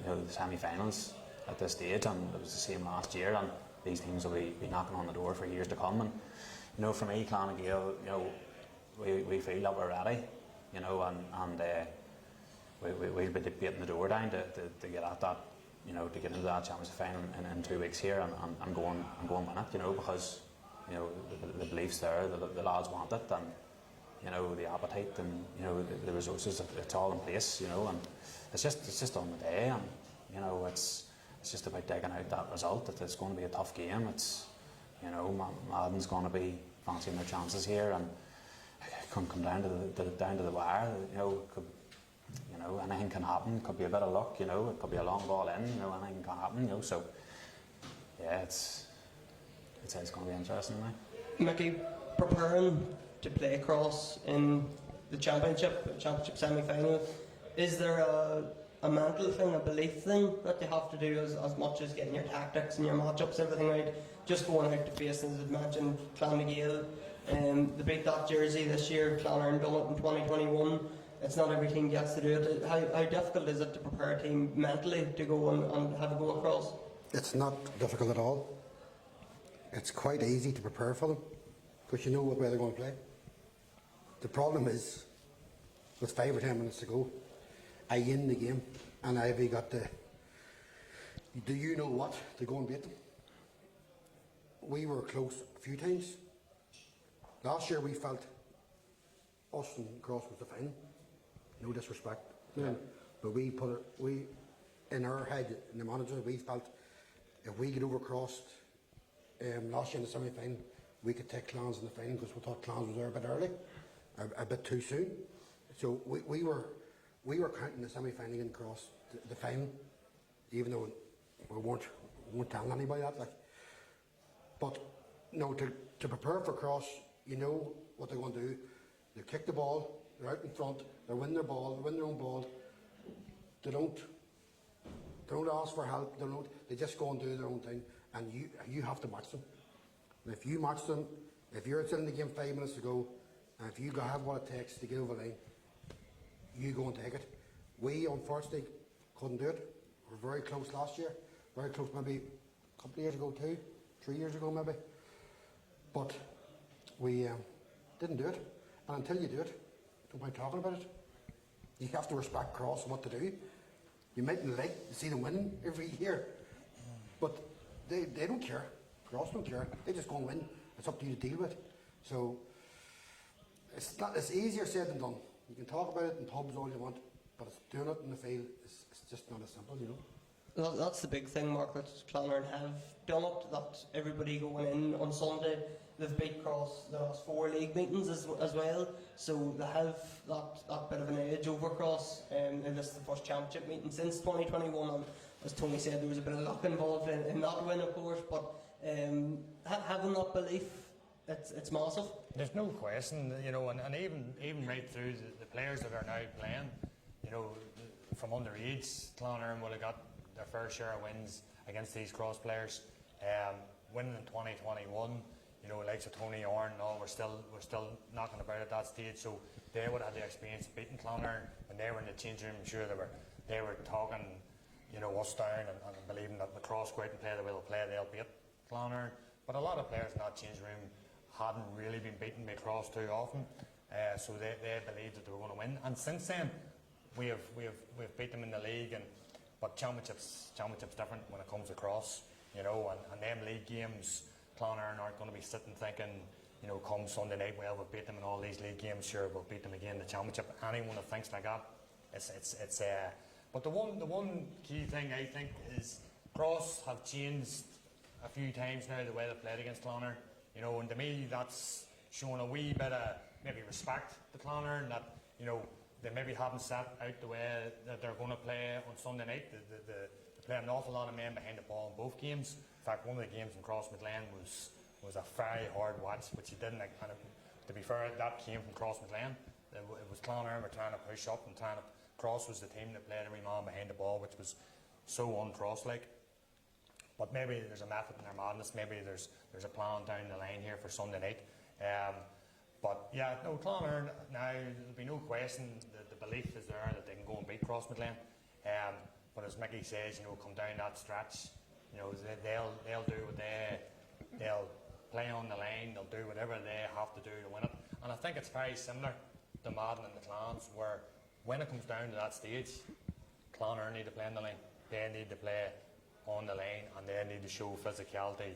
the semi-finals at this stage, and it was the same last year. And these teams will be knocking on the door for years to come. And for me, Clan Gael, we feel that we're ready, and we'll be beating the door down to get at that. To get into that championship final in 2 weeks here and go and win it, because the belief's there, the lads want it, and the appetite and the resources, it's all in place, and it's just on the day, and it's just about digging out that result. It's going to be a tough game. It's Madden's going to be fancying their chances here, and it can come down to the wire. Anything can happen. Could be a bit of luck, it could be a long ball in, anything can happen, so yeah, it's going to be interesting now. Mickey, preparing to play Cross in the championship semi-final, is there a mental thing, a belief thing that you have to do as much as getting your tactics and your matchups, everything right? Just going out to face, as I mentioned, Clan Gael, they beat that jersey this year, Clonard done it in 2021. It's not every team gets to do it. How difficult is it to prepare a team mentally to go and have a go across? It's not difficult at all. It's quite easy to prepare for them because you know what way they're going to play. The problem is, with 5 or 10 minutes to go, I in the game and I've got the. Do you know what to go and beat them? We were close a few times. Last year we felt us and Cross was the final. No disrespect, but we in our head, in the manager, we felt if we get overcrossed last year in the semi-final, we could take Clans in the final because we thought Clans was there a bit early, a bit too soon. So we were counting the semi-final and Cross the final, even though we weren't telling anybody that. But no, to prepare for Cross, you know what they're going to do. They kick the ball. They're out in front, they win their ball, they win their own ball. They don't ask for help, they just go and do their own thing, and you have to match them. And if you match them, if you're in the game 5 minutes to go, and if you have what it takes to get over the line, you go and take it. We unfortunately couldn't do it. We were very close last year, very close maybe a couple of years ago too, 3 years ago maybe. But we didn't do it, and until you do it, don't mind talking about it. You have to respect Cross and what to do. You mightn't like to see them winning every year, but they don't care. Cross don't care. They just go and win. It's up to you to deal with. So it's easier said than done. You can talk about it in pubs all you want, but it's doing it in the field. It's just not as simple, Well, that's the big thing, Mark, that Clonard have done it. That everybody going in on Sunday, they've beat Cross the last 4 league meetings as well, so they have that bit of an edge over Cross, and this is the first championship meeting since 2021, and as Tony said, there was a bit of luck involved in that win, of course, but having that belief it's massive. There's no question, you know, and even right through the players that are now playing, you know, from underage, Clonard would have got their fair share of wins against these cross players. Winning in 2021, you know, likes of Tony Orn and all, we're still knocking about at that stage. So they would have had the experience of beating Clonard when they were in the change room. I'm sure they were talking, you know, us down and believing that the cross go out and play the way they'll play, they'll beat Clonard. But a lot of players in that change room hadn't really been beaten by cross too often, so they believed that they were going to win. And since then, we've beat them in the league, but championships different when it comes across, you know. And them league games, Clonard aren't going to be sitting thinking, you know, come Sunday night, well, we've beat them in all these league games, sure, we'll beat them again in the championship. Anyone that thinks like that, it's but the one key thing I think is Cross have changed a few times now the way they played against Clonard, you know, and to me that's showing a wee bit of maybe respect to Clonard, and that, you know, they maybe haven't set out the way that they're going to play on Sunday night. They play an awful lot of men behind the ball in both games. In fact, one of the games in Crossmaglen was a very hard watch, which he didn't like. Kind of, to be fair, that came from Crossmaglen. It was Clonard were trying to push up and trying to. Cross was the team that played every man behind the ball, which was so un-Cross-like. But maybe there's a method in their madness. Maybe there's a plan down the line here for Sunday night. But yeah, no, Clonard now, there'll be no question that the belief is there that they can go and beat Crossmaglen. But as Mickey says, you know, come down that stretch, you know, they'll do what they'll play on the line, they'll do whatever they have to do to win it. And I think it's very similar to Madden and the Clans, where when it comes down to that stage, Clonard need to play on the line. They need to play on the line, and they need to show physicality.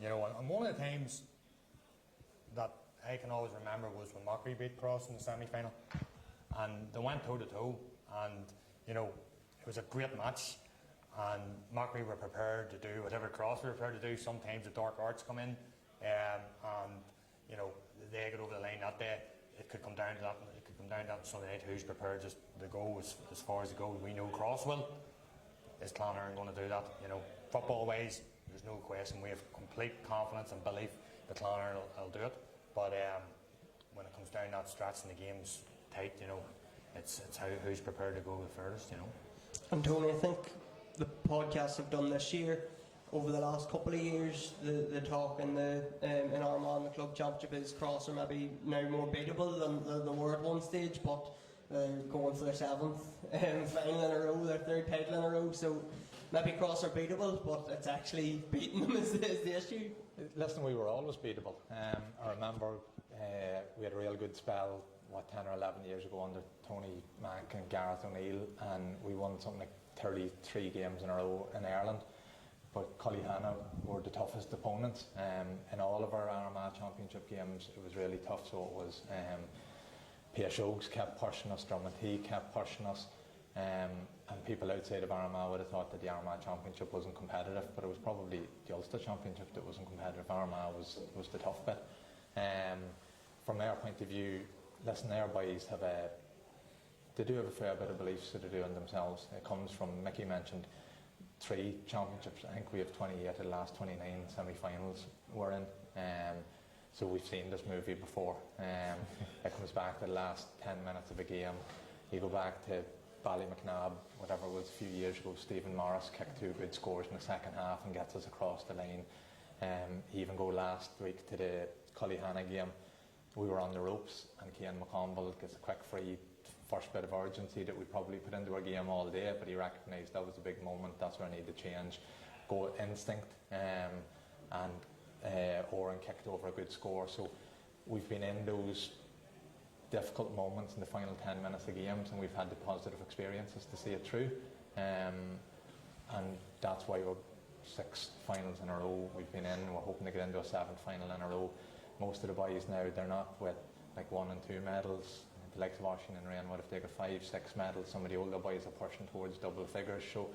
You know, and one of the times that I can always remember was when Mockery beat Cross in the semi-final, and they went toe to toe, and you know, it was a great match, and Mockery were prepared to do whatever Cross were prepared to do. Sometimes the dark arts come in, and you know, they get over the line that day. It could come down to that. It could come down to that Sunday night. Who's prepared just to go as far as to go? We know Cross will. Is Clonard going to do that? You know, football wise, there's no question. We have complete confidence and belief that Clonard will do it. But when it comes down that stretch and the game's tight, you know, it's who's prepared to go the furthest, you know. And Tony, I think the podcasts have done this year, over the last couple of years, the talk in Armagh, the club championship is Cross are maybe now more beatable than they were at one stage, but going for their seventh final in a row, their third title in a row, so maybe Cross are beatable, but it's actually beating them is the issue. Listen, we were always beatable. I remember we had a real good spell, 10 or 11 years ago under Tony Mack and Gareth O'Neill, and we won something like 33 games in a row in Ireland. But Cullyhanna were the toughest opponents. In all of our Armagh Championship games, it was really tough. So it was Pearse Oaks kept pushing us, Drummond kept pushing us, and people outside of Armagh would have thought that the Armagh Championship wasn't competitive, but it was probably the Ulster Championship that wasn't competitive. Armagh was the tough bit. From our point of view, listen, our boys they do have a fair bit of beliefs that they do in themselves. It comes from, Mickey mentioned, 3 championships. I think we have 28 of the last 29 semi-finals we're in. So we've seen this movie before. It comes back to the last 10 minutes of a game. You go back to Ballymacnab, whatever it was a few years ago, Stephen Morris kicked 2 good scores in the second half and gets us across the line. Even go last week to the Cullyhanna game, we were on the ropes and Cian McConville gets a quick free, first bit of urgency that we probably put into our game all day, but he recognised that was a big moment, that's where I need to change, go instinct, and Oran kicked over a good score. So we've been in those difficult moments in the final 10 minutes of games, and we've had the positive experiences to see it through, and that's why we're 6 finals in a row we've been in. We're hoping to get into a 7th final in a row. Most of the boys now, they're not with like 1 and 2 medals. The likes of Oisin and Rainwood, if they got 5, 6 medals, some of the older boys are pushing towards double figures. So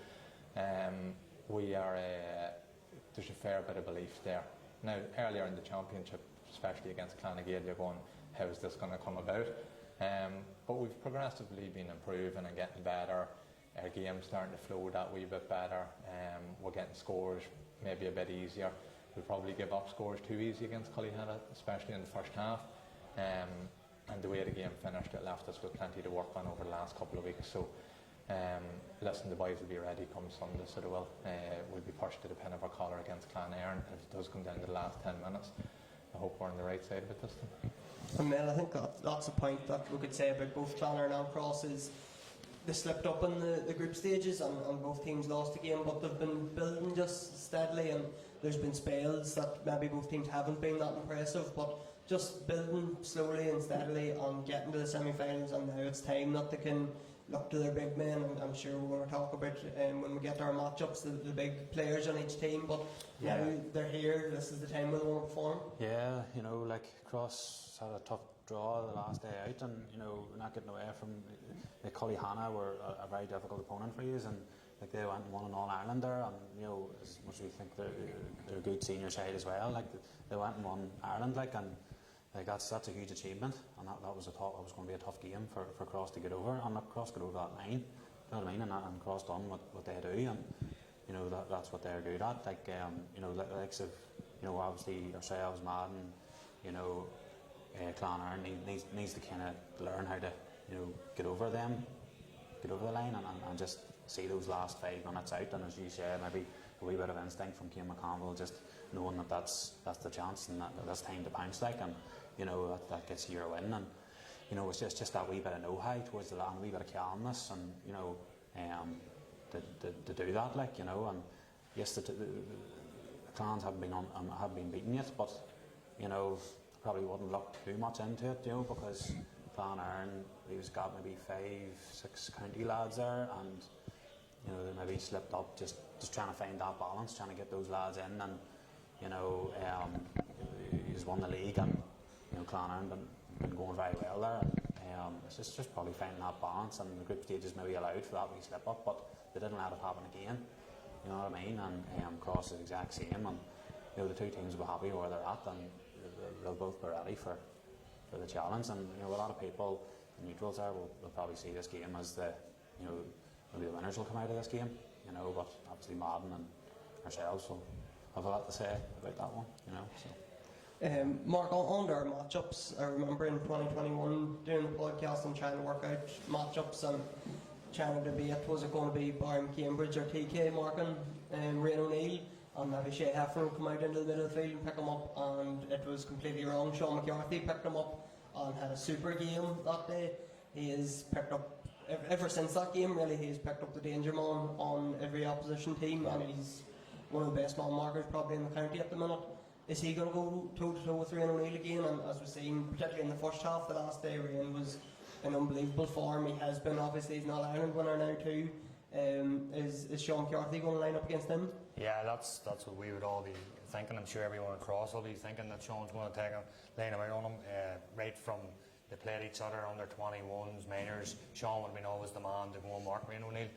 we are there's a fair bit of belief there. Now, earlier in the championship, especially against Clonagale, you're going, how is this going to come about? But we've progressively been improving and getting better. Our game's starting to flow that wee bit better. We're getting scores maybe a bit easier. we'll probably give up scores too easy against Cullyhanna, especially in the first half. And the way the game finished, it left us with plenty to work on over the last couple of weeks. So, listen, the boys will be ready come Sunday, so they will. We'll be pushed to the pin of our collar against Clonairon if it does come down to the last 10 minutes. I hope we're on the right side of it this time. And Mel, I think that's a point that we could say about both Clonairon and Cross is they slipped up in the group stages and both teams lost a game, but they've been building just steadily, and there's been spells that maybe both teams haven't been that impressive, but just building slowly and steadily and getting to the semi-finals, and now it's time that they can look to their big men, and I'm sure we're going to talk about when we get to our matchups, the big players on each team, but now they're here, this is the time when they want to perform. Yeah, like Cross had a tough draw the last day out, and not getting away from Cullyhanna were a very difficult opponent for you, and like they went and won an All-Irlander, and as much as we think they're a good senior side as well, like they went and won Ireland, and that's a huge achievement, and that was going to be a tough game for Cross to get over, and Cross got over that line, you know what I mean, and Cross done what they do, and that's what they're good at, the likes of obviously ourselves, Madden, Clonairon needs to kind of learn how to get over the line and just see those last 5 minutes out, and as you said, maybe a wee bit of instinct from Cian McConville, just knowing that's the chance and that's time to bounce, and that gets you your win, and it's just that wee bit of know-how towards the land, a wee bit of calmness, and to do that, and yes, the Clans haven't been beaten yet, but probably wouldn't look too much into it, because Clonairon, he's got maybe 5-6 county lads there, and they maybe slipped up just trying to find that balance, trying to get those lads in, and he's won the league, and Clonairon been going very well there, and it's just probably finding that balance, and the group stages maybe allowed for that wee slip up, but they didn't let it happen again, you know what I mean, and Cross is the exact same, and the two teams will be happy where they're at, and they'll both be ready for the challenge, and a lot of people, the neutrals there, will probably see this game as maybe the winners will come out of this game, but obviously Madden and ourselves will have a lot to say about that one, so. Mark, on to our matchups, I remember in 2021 doing the podcast and trying to work out matchups and trying to debate, was it going to be Barham Cambridge or TK Markin and Rian O'Neill, and maybe Shea Heffernan would come out into the middle of the field and pick him up, and it was completely wrong. Sean McCarthy picked him up and had a super game that day. He has picked up, ever since that game really, he's picked up the danger man on every opposition team, and he's one of the best man markers probably in the county at the minute. Is he going to go toe-to-toe with Rian O'Neill again? And as we've seen, particularly in the first half, the last day, Rian was in unbelievable form. He has been, obviously, he's an All-Ireland winner now too. Is Sean McCarthy going to line up against him? Yeah, that's what we would all be thinking. I'm sure everyone across will be thinking that Sean's going to take him, line him out on him. Right from they played each other under 21s, minors. Sean would have been always the man to go and mark Rian O'Neill.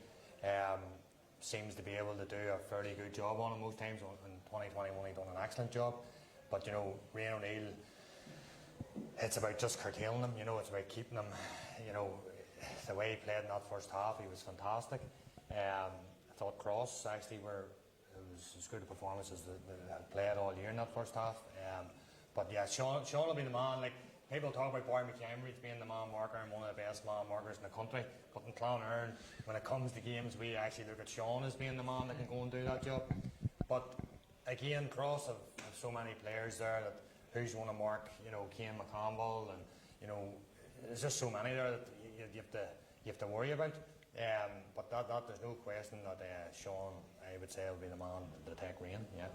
Seems to be able to do a fairly good job on him most times. In 2021 he done an excellent job, but Rian O'Neill, it's about just curtailing him, it's about keeping him, the way he played in that first half, he was fantastic. I thought Cross actually it was as good a performance as they had played all year in that first half, but yeah, Sean will be the man. Like, people talk about Barry McCambridge being the man marker and one of the best man markers in the country, but in Clonairon, when it comes to games, we actually look at Sean as being the man that can go and do that job. But again, Cross have so many players there that who's going to mark, Cian McConville, and there's just so many there that you have to worry about. But that there's no question that Sean, I would say, will be the man to take Rian. Yeah.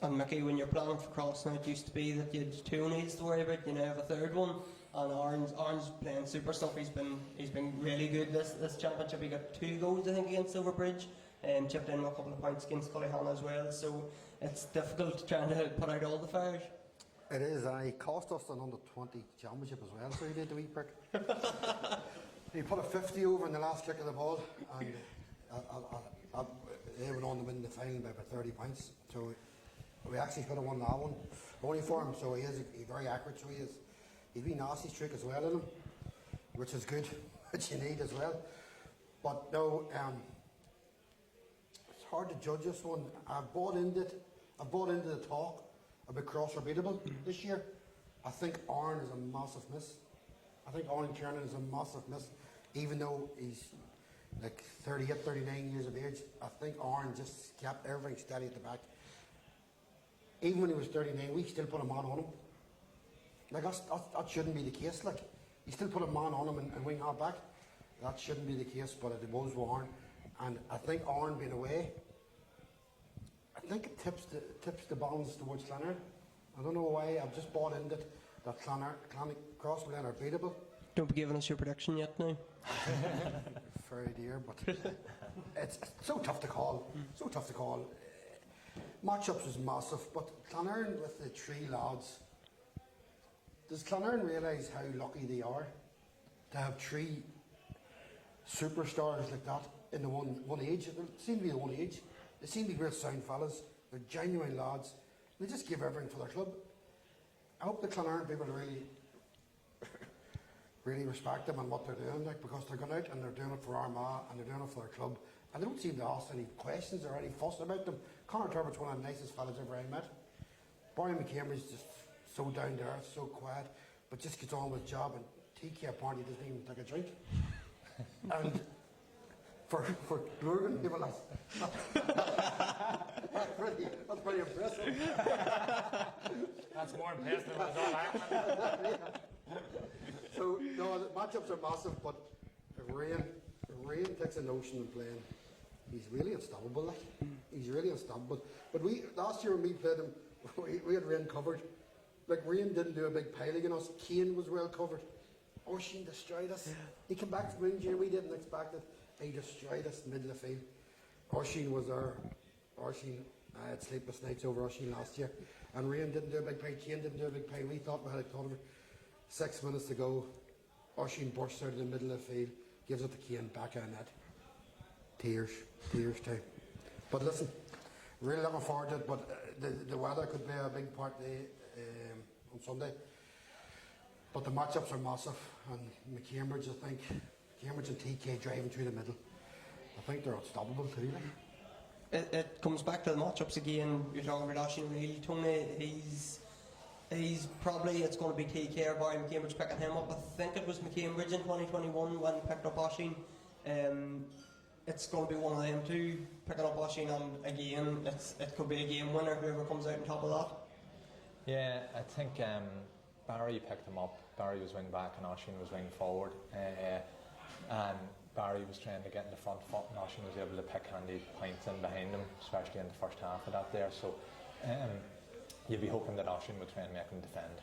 And Mickey, when you're planning for Cross now, it used to be that you had 2 O'Neills to worry about, you now have a third one, and Aaron's playing super stuff. He's been really good this championship. He got 2 goals I think against Silverbridge, and chipped in a couple of points against Cullyhanna as well, so it's difficult trying to put out all the fires. It is, and he cost us an under-20 championship as well, so he did the wee prick. He put a 50 over in the last kick of the ball, and they went on to win the final by about 30 points, so we actually could have won that one, only for him, so he's very accurate, so he is. He's a wee nasty streak as well in him, which is good, which you need as well. But no, it's hard to judge this one. I bought into it I've bought into the talk about Cross are beatable this year. I think Aaron is a massive miss. I think Aaron Kiernan is a massive miss, even though he's like 38, 39 years of age. I think Aaron just kept everything steady at the back. Even when he was 39, we still put a man on him. Like that shouldn't be the case. Like you still put a man on him and wing half back. That shouldn't be the case, but it was with Aaron. And I think Aaron being away, I think it tips the balance towards Clonard. I don't know why. I've just bought into it that Cross will are beatable. Don't be giving us your prediction yet now. Very dear, but it's so tough to call. So tough to call. Matchups was massive, but Clonard with the three lads. Does Clonard realise how lucky they are to have three superstars like that in the one age? They seem to be the one age. They seem to be real sound fellas. They're genuine lads. They just give everything for their club. I hope the Clonard people really respect them and what they're doing, like, because they're going out and they're doing it for Armagh and they're doing it for their club. And they don't seem to ask any questions or any fuss about them. Conor Turbert's one of the nicest fellas ever I met. Barry McCambridge's just so down to earth, so quiet, but just gets on with his job. And TK apparently doesn't even take a drink. And for Lurgan people, that's pretty impressive. That's more impressive than all that. So no, the matchups are massive, but if Rain takes a notion of playing, he's really unstoppable. Like he's really unstoppable. But we last year when we played him, we had Rain covered. Like Rain didn't do a big piling on us. Kane was well covered. Oisin destroyed us. He came back from injury. We didn't expect it. He destroyed us in the middle of the field. Oisin was our Oisin. I had sleepless nights over Oisin last year. And Rain didn't do a big pile. Kane didn't do a big pile. We thought we had it covered. 6 minutes to go. Oisin bursts out in the middle of the field. Gives it to Kane, back in net. Tears time. But listen, really looking forward to it. But the weather could play a big part on Sunday. But the matchups are massive, and McCambridge, I think, Cambridge and TK driving through the middle. I think they're unstoppable too. It comes back to the matchups again. You're talking about Oisin Real, Tony. He's probably, it's going to be TK or Barry McCambridge picking him up. I think it was McCambridge in 2021 when he picked up Oisin. It's going to be one of them two picking up Oisin, and again, it could be a game winner, whoever comes out on top of that. Yeah, I think Barry picked him up. Barry was wing back and Oisin was wing forward. And Barry was trying to get in the front foot and Oisin was able to pick handy points in behind him, especially in the first half of that there. So you'd be hoping that Oisin would try and make him defend.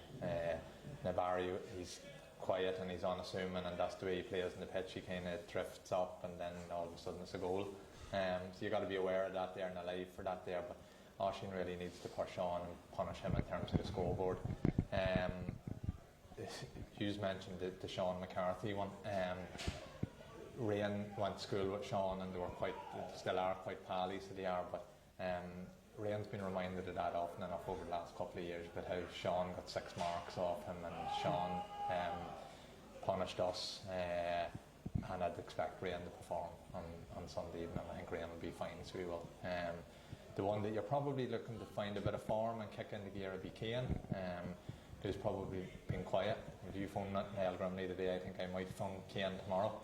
Now Barry, he's quiet and he's unassuming, and that's the way he plays on the pitch. He kind of drifts up and then all of a sudden it's a goal. So you've got to be aware of that there and alive for that there. But Oisin really needs to push on and punish him in terms of the scoreboard. You mentioned the Sean McCarthy one. Rain went to school with Sean and they still are quite pally, so they are, but Rain's been reminded of that often enough over the last couple of years about how Sean got 6 marks off him and Sean punished us, and I'd expect Rain to perform on Sunday evening. I think Rain will be fine, so he will. The one that you're probably looking to find a bit of form and kick into gear would be Kane, who's probably been quiet. If you phone Niall Grimley today, I think I might phone Kane tomorrow.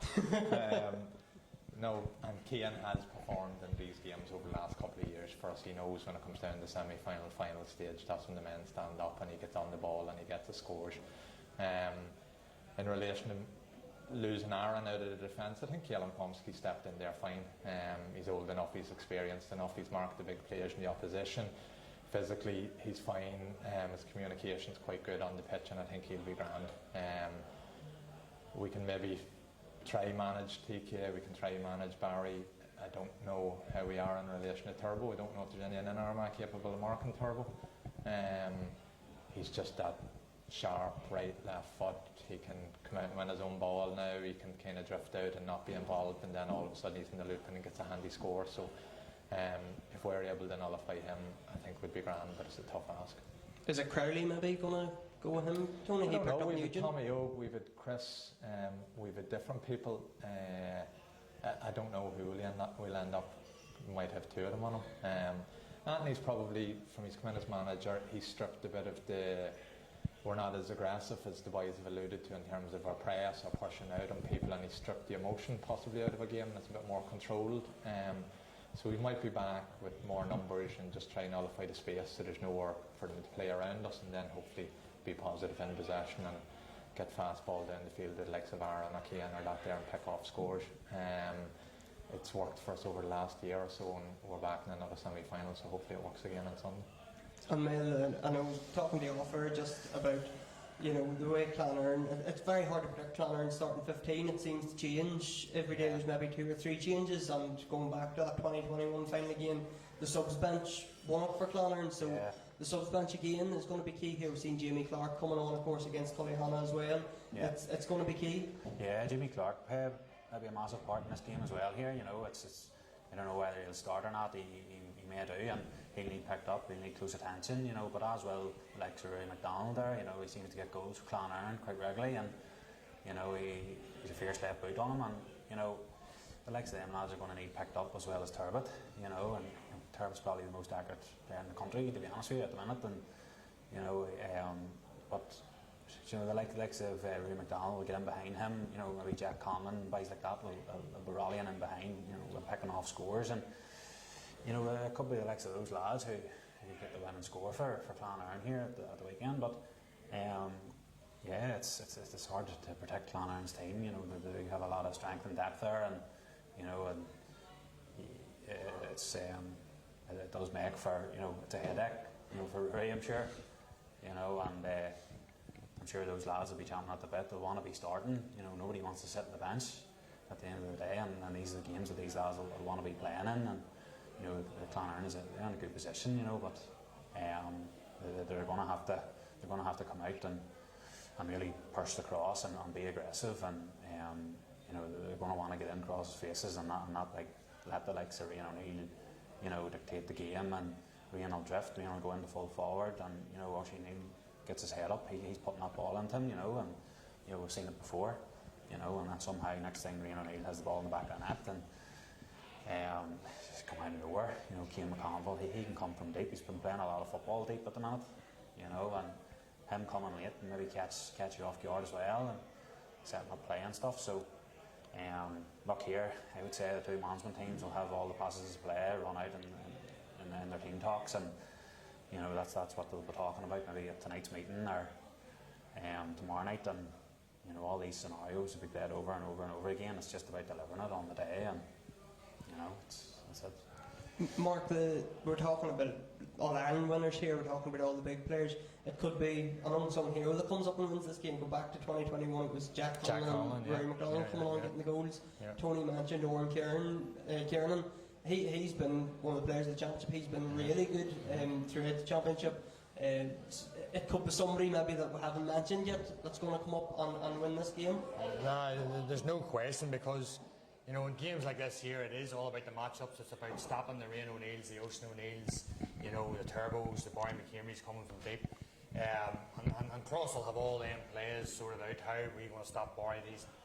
No, and Kane has performed in these games over the last couple of years for us. He knows when it comes down to the semi-final, final stage, that's when the men stand up and he gets on the ball and he gets the scores. In relation to losing Aaron out of the defence, I think Kielan Pomsky stepped in there fine. He's old enough, he's experienced enough, he's marked the big players in the opposition. Physically, he's fine. His communication's quite good on the pitch, and I think he'll be grand. We can maybe try manage TK, we can try manage Barry. I don't know how we are in relation to Turbo. I don't know if there's anyone in Armagh capable of marking Turbo. He's just that sharp right, left foot. He can come out and win his own ball now. He can kind of drift out and not be involved, and then all of a sudden he's in the loop and he gets a handy score. So if we're able to nullify him, I think we'd be grand, but it's a tough ask. Is it Crowley maybe going to go with him? Tony, I he don't picked know. up We've had Nugent. Tommy O, we've had Chris, we've had different people. I don't know who we'll end up. We might have 2 of them on him. Anthony's probably, from his come in as manager, he's stripped a bit of the, we're not as aggressive as the boys have alluded to in terms of our press or pushing out on people, and he's stripped the emotion possibly out of a game and it's a bit more controlled. So we might be back with more numbers and just try and nullify the space so there's nowhere for them to play around us, and then hopefully be positive in possession and get fastball down the field to the likes of Aaron or Cian or that there and pick off scores. It's worked for us over the last year or so, and we're back in another semi-final, so hopefully it works again on Sunday. And Mel, I know talking to you offer just about, you know, the way Clonard, it's very hard to predict Clonard starting 15. It seems to change every day. There's maybe 2 or 3 changes, and going back to that 2021 final again, the subs bench won up for Clonard, so the subs bench again is going to be key here. We've seen Jamie Clark coming on, of course, against Tullihana as well. Yeah. It's going to be key. Yeah, Jimmy Clark played maybe a massive part in this game as well here. You know, it's I don't know whether he'll start or not. He may do, and he'll need picked up, he'll need close attention, you know, but as well, like Sir Ray McDonald there, you know, he seems to get goals for Clonard quite regularly, and, you know, he's a fierce left boot on him, and, you know, the likes of them lads are going to need picked up as well as Turbot, you know, and Turbot's probably the most accurate player in the country, to be honest with you, at the minute, and, you know, but, you know, the likes of Ray McDonald will get in behind him, you know, maybe Jack Conlon, guys like that will be rallying in behind, you know, and picking off scores, and, you know, it could be the likes of those lads who get the winning score for Clonard here at the weekend, but yeah, it's hard to protect Clonard's team, you know, they have a lot of strength and depth there, and, you know, and it does make for, you know, it's a headache, you know, for Ray, I'm sure, you know, and I'm sure those lads will be champing at the bit. They'll want to be starting. You know, nobody wants to sit on the bench at the end of the day, and these are the games that these lads will want to be playing in. And you know, Clonard is in a good position. You know, but they're going to have to come out and really push the cross and be aggressive, and you know, they're going to want to get in crosses faces and not like let the likes of Rian O'Neill, you know, dictate the game, and Rian will drift, Rian will go into full forward, and you know, Oisin Neal gets his head up, he's putting that ball into him, you know, and you know, we've seen it before, you know, and then somehow next thing Rian O'Neill has the ball in the back of the net, and just come out of nowhere, you know, Cian McConville, he can come from deep, he's been playing a lot of football deep at the minute, you know, and him coming late and maybe catch you off guard as well, and setting up play and stuff. So look here, I would say the two management teams will have all the passes to play, run out in their team talks, and you know, that's what they'll be talking about maybe at tonight's meeting or tomorrow night, and you know, all these scenarios will be played over and over and over again. It's just about delivering it on the day, and you know, that's it. Mark, we're talking about all Ireland winners here, we're talking about all the big players. It could be an unsung hero that comes up and wins this game. Go back to 2021, it was Jack Conlon and Rory McDonald coming on getting the goals. Tony mentioned Oran Kiernan. He's been one of the players of the championship. He's been really good throughout the championship. It could be somebody maybe that we haven't mentioned yet that's going to come up and win this game. No, there's no question, because you know, in games like this here, it is all about the matchups. It's about stopping the Rian O'Neills, the Oisin O'Neills, you know, the Turbos, the Barry McKeary's coming from deep. And Cross will have all them players sorted out. How are we going to stop Barry?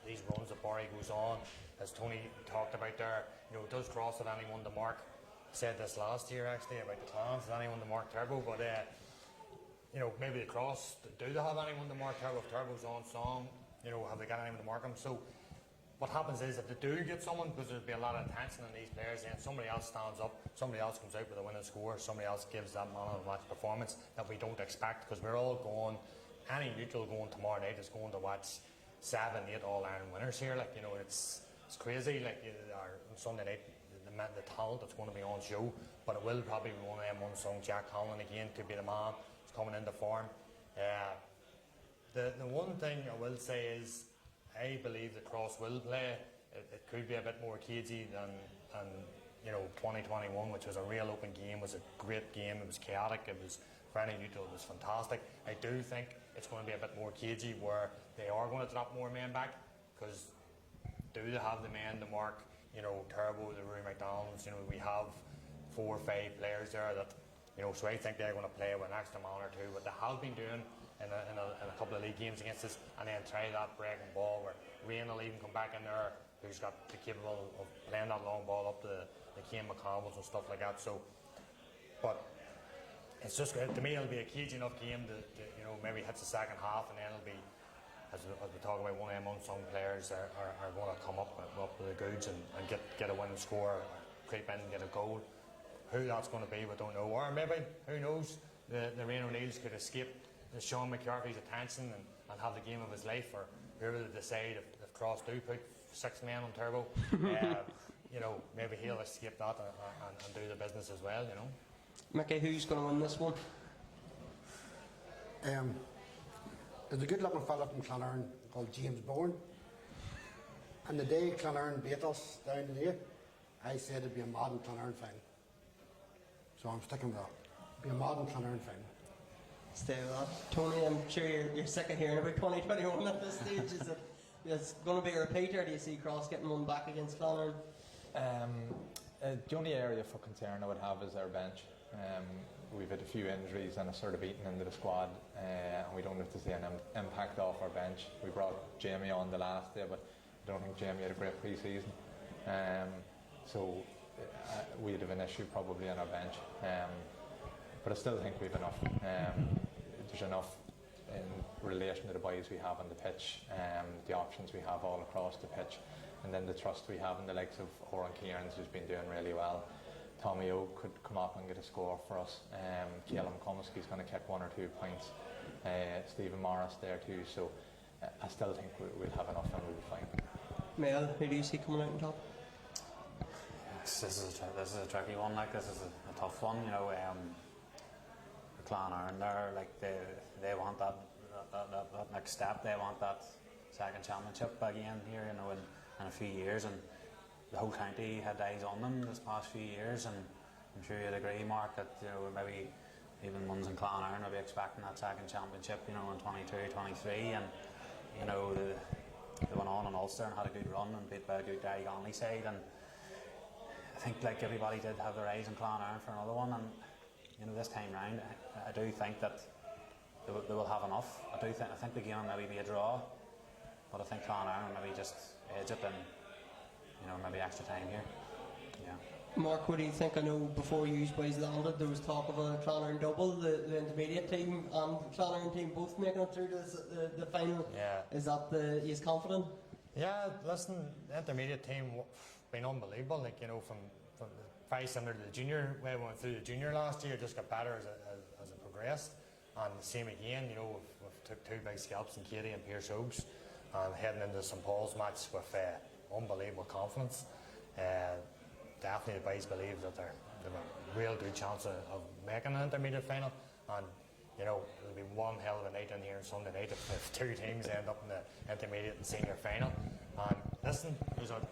These runs that Barry goes on, as Tony talked about there. You know, does Cross have anyone to mark? I said this last year actually about the Clans, has anyone to mark Turbo? But you know, maybe the Cross, do they have anyone to mark Turbo? If Turbo's on song, you know, have they got anyone to mark him? So what happens is, if they do get someone, because there'll be a lot of attention on these players, and somebody else stands up, somebody else comes out with a winning score, somebody else gives that man of the match performance that we don't expect, because we're all going, any neutral going tomorrow night is going to watch 7, 8 All-Ireland winners here. Like, you know, it's crazy. Like, on Sunday night, the talent that's going to be on show, but it will probably be one of them unsung. Jack Conlon again could be the man who's coming into form. The one thing I will say is, I believe the Cross will play. It could be a bit more cagey than you know, 2021, which was a real open game. It was a great game. It was chaotic. It was, for any neutral, it was fantastic. I do think it's going to be a bit more cagey, where they are going to drop more men back, because do they have the men to mark, you know, Turbo, the Rory McDonalds? You know, we have 4 or 5 players there that, you know, so I think they're going to play with an extra man or two, what they have been doing in a couple of league games against us, and then try that breaking ball where Rian will even come back in there, who's got the capable of playing that long ball up the Cian McConvilles and stuff like that. So but it's just, to me, it'll be a cagey enough game that maybe hits the second half, and then it'll be, as we talk about, one of them unsung players are going to come up with the goods and get a winning score, or creep in and get a goal. Who that's going to be, we don't know. Or maybe, who knows, the Rain O'Neills could escape Sean McCarthy's attention and have the game of his life, or whoever they decide, if Cross do put 6 men on Turbo, maybe he'll escape that and do the business as well, Mickey, who's going to win this one? There's a good looking fella from Clonerne called James Bourne. And the day Clonerne beat us down today, I said it'd be a modern Clonerne final. So I'm sticking with that. It'd be a modern Clonerne final. Stay with that. Tony, I'm sure you're sick of hearing about 2021 at this stage. Is it going to be a repeat, or do you see Cross getting one back against Clonerne? The only area for concern I would have is our bench. We've had a few injuries and a sort of beaten into the squad, and we don't have to see an impact off our bench. We brought Jamie on the last day, but I don't think Jamie had a great pre-season. So we'd have an issue probably on our bench. But I still think we've enough. There's enough in relation to the boys we have on the pitch, the options we have all across the pitch, and then the trust we have in the likes of Oran Kearns, who's been doing really well. Tommy O could come up and get a score for us. Caleb Comiskey's going to kick 1 or 2 points. Stephen Morris there too. So I still think we'll have enough and we'll be fine. Mel, who do you see coming out on top? This is a tricky one. Like, this is a tough one. Clonerne, they want that next step. They want that second championship again here, in a few years, and the whole county had eyes on them this past few years, and I'm sure you'd agree, Mark, that maybe even ones in Clonerne will be expecting that second championship, in 22, 23, and they went on in Ulster and had a good run and beat by a good Gonley side, and I think like everybody did have their eyes on Clonerne for another one, and this time round I do think that they will have enough. I think the game will maybe be a draw, but I think Clonerne will maybe just edge it and maybe extra time here. Yeah. Mark, what do you think? I know before you boys landed, there was talk of a Clonerne double, the intermediate team and the Clonerne team both making it through to the final. Yeah. Is that he's confident? Yeah, listen, the intermediate team been unbelievable. From very similar to the junior, way we went through the junior last year, just got better as it progressed. And the same again, we've took 2 big scalps in Katie and Pierce Oaks, and heading into St Paul's match with unbelievable confidence. Definitely the boys believe that they've a real good chance of making an intermediate final, and it'll be one hell of a night in here on Sunday night if 2 teams end up in the intermediate and senior final. And listen,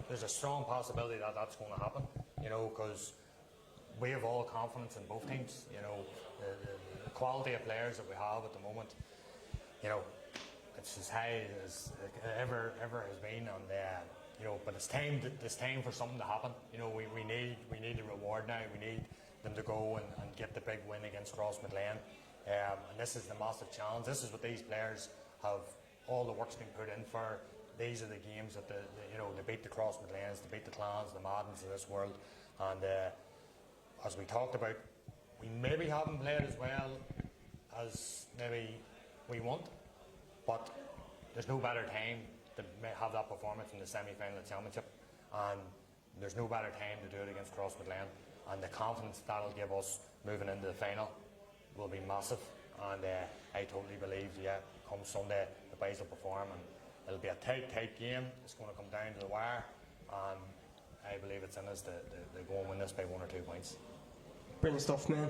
there's a strong possibility that that's going to happen, because we have all confidence in both teams. The quality of players that we have at the moment, it's as high as it ever has been, and but it's time for something to happen. We need the reward now. We need them to go and get the big win against Crossmaglen, and this is the massive challenge. This is what these players have. All the work's been put in for. These are the games that they beat the Crossmaglens, they beat the Clans, the Maddens of this world, and as we talked about, we maybe haven't played as well as maybe we want, but there's no better time to have that performance in the semi-final of the championship, and there's no better time to do it against Crossmaglen, and the confidence that'll give us moving into the final will be massive, and I totally believe, come Sunday the boys will perform, and it'll be a tight game. It's going to come down to the wire, and I believe it's in us to go and win this by 1 or 2 points. Brilliant stuff, man.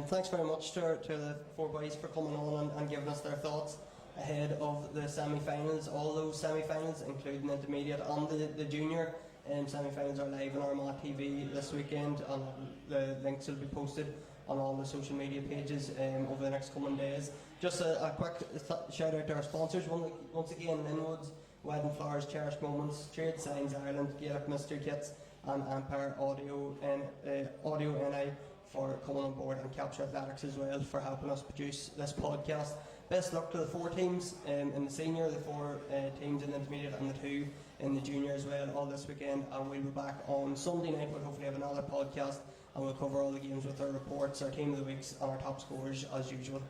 Thanks very much to the 4 boys for coming on and giving us their thoughts ahead of the semi-finals. All those semi-finals, including the intermediate and the junior semi-finals, are live on Armagh TV this weekend, and the links will be posted on all the social media pages over the next coming days. Just a quick shout out to our sponsors once again: Linwoods, Wedding Flowers, Cherished Moments, Trade Signs Ireland, Gaelic Mystery Kits, and Empire Audio NI for coming on board, and Capture Athletics as well for helping us produce this podcast. Best luck to the 4 teams in the senior, the 4 teams in the intermediate, and the 2 in the junior as well all this weekend, and we'll be back on Sunday night. We'll hopefully have another podcast and we'll cover all the games with our reports, our team of the weeks and our top scorers as usual.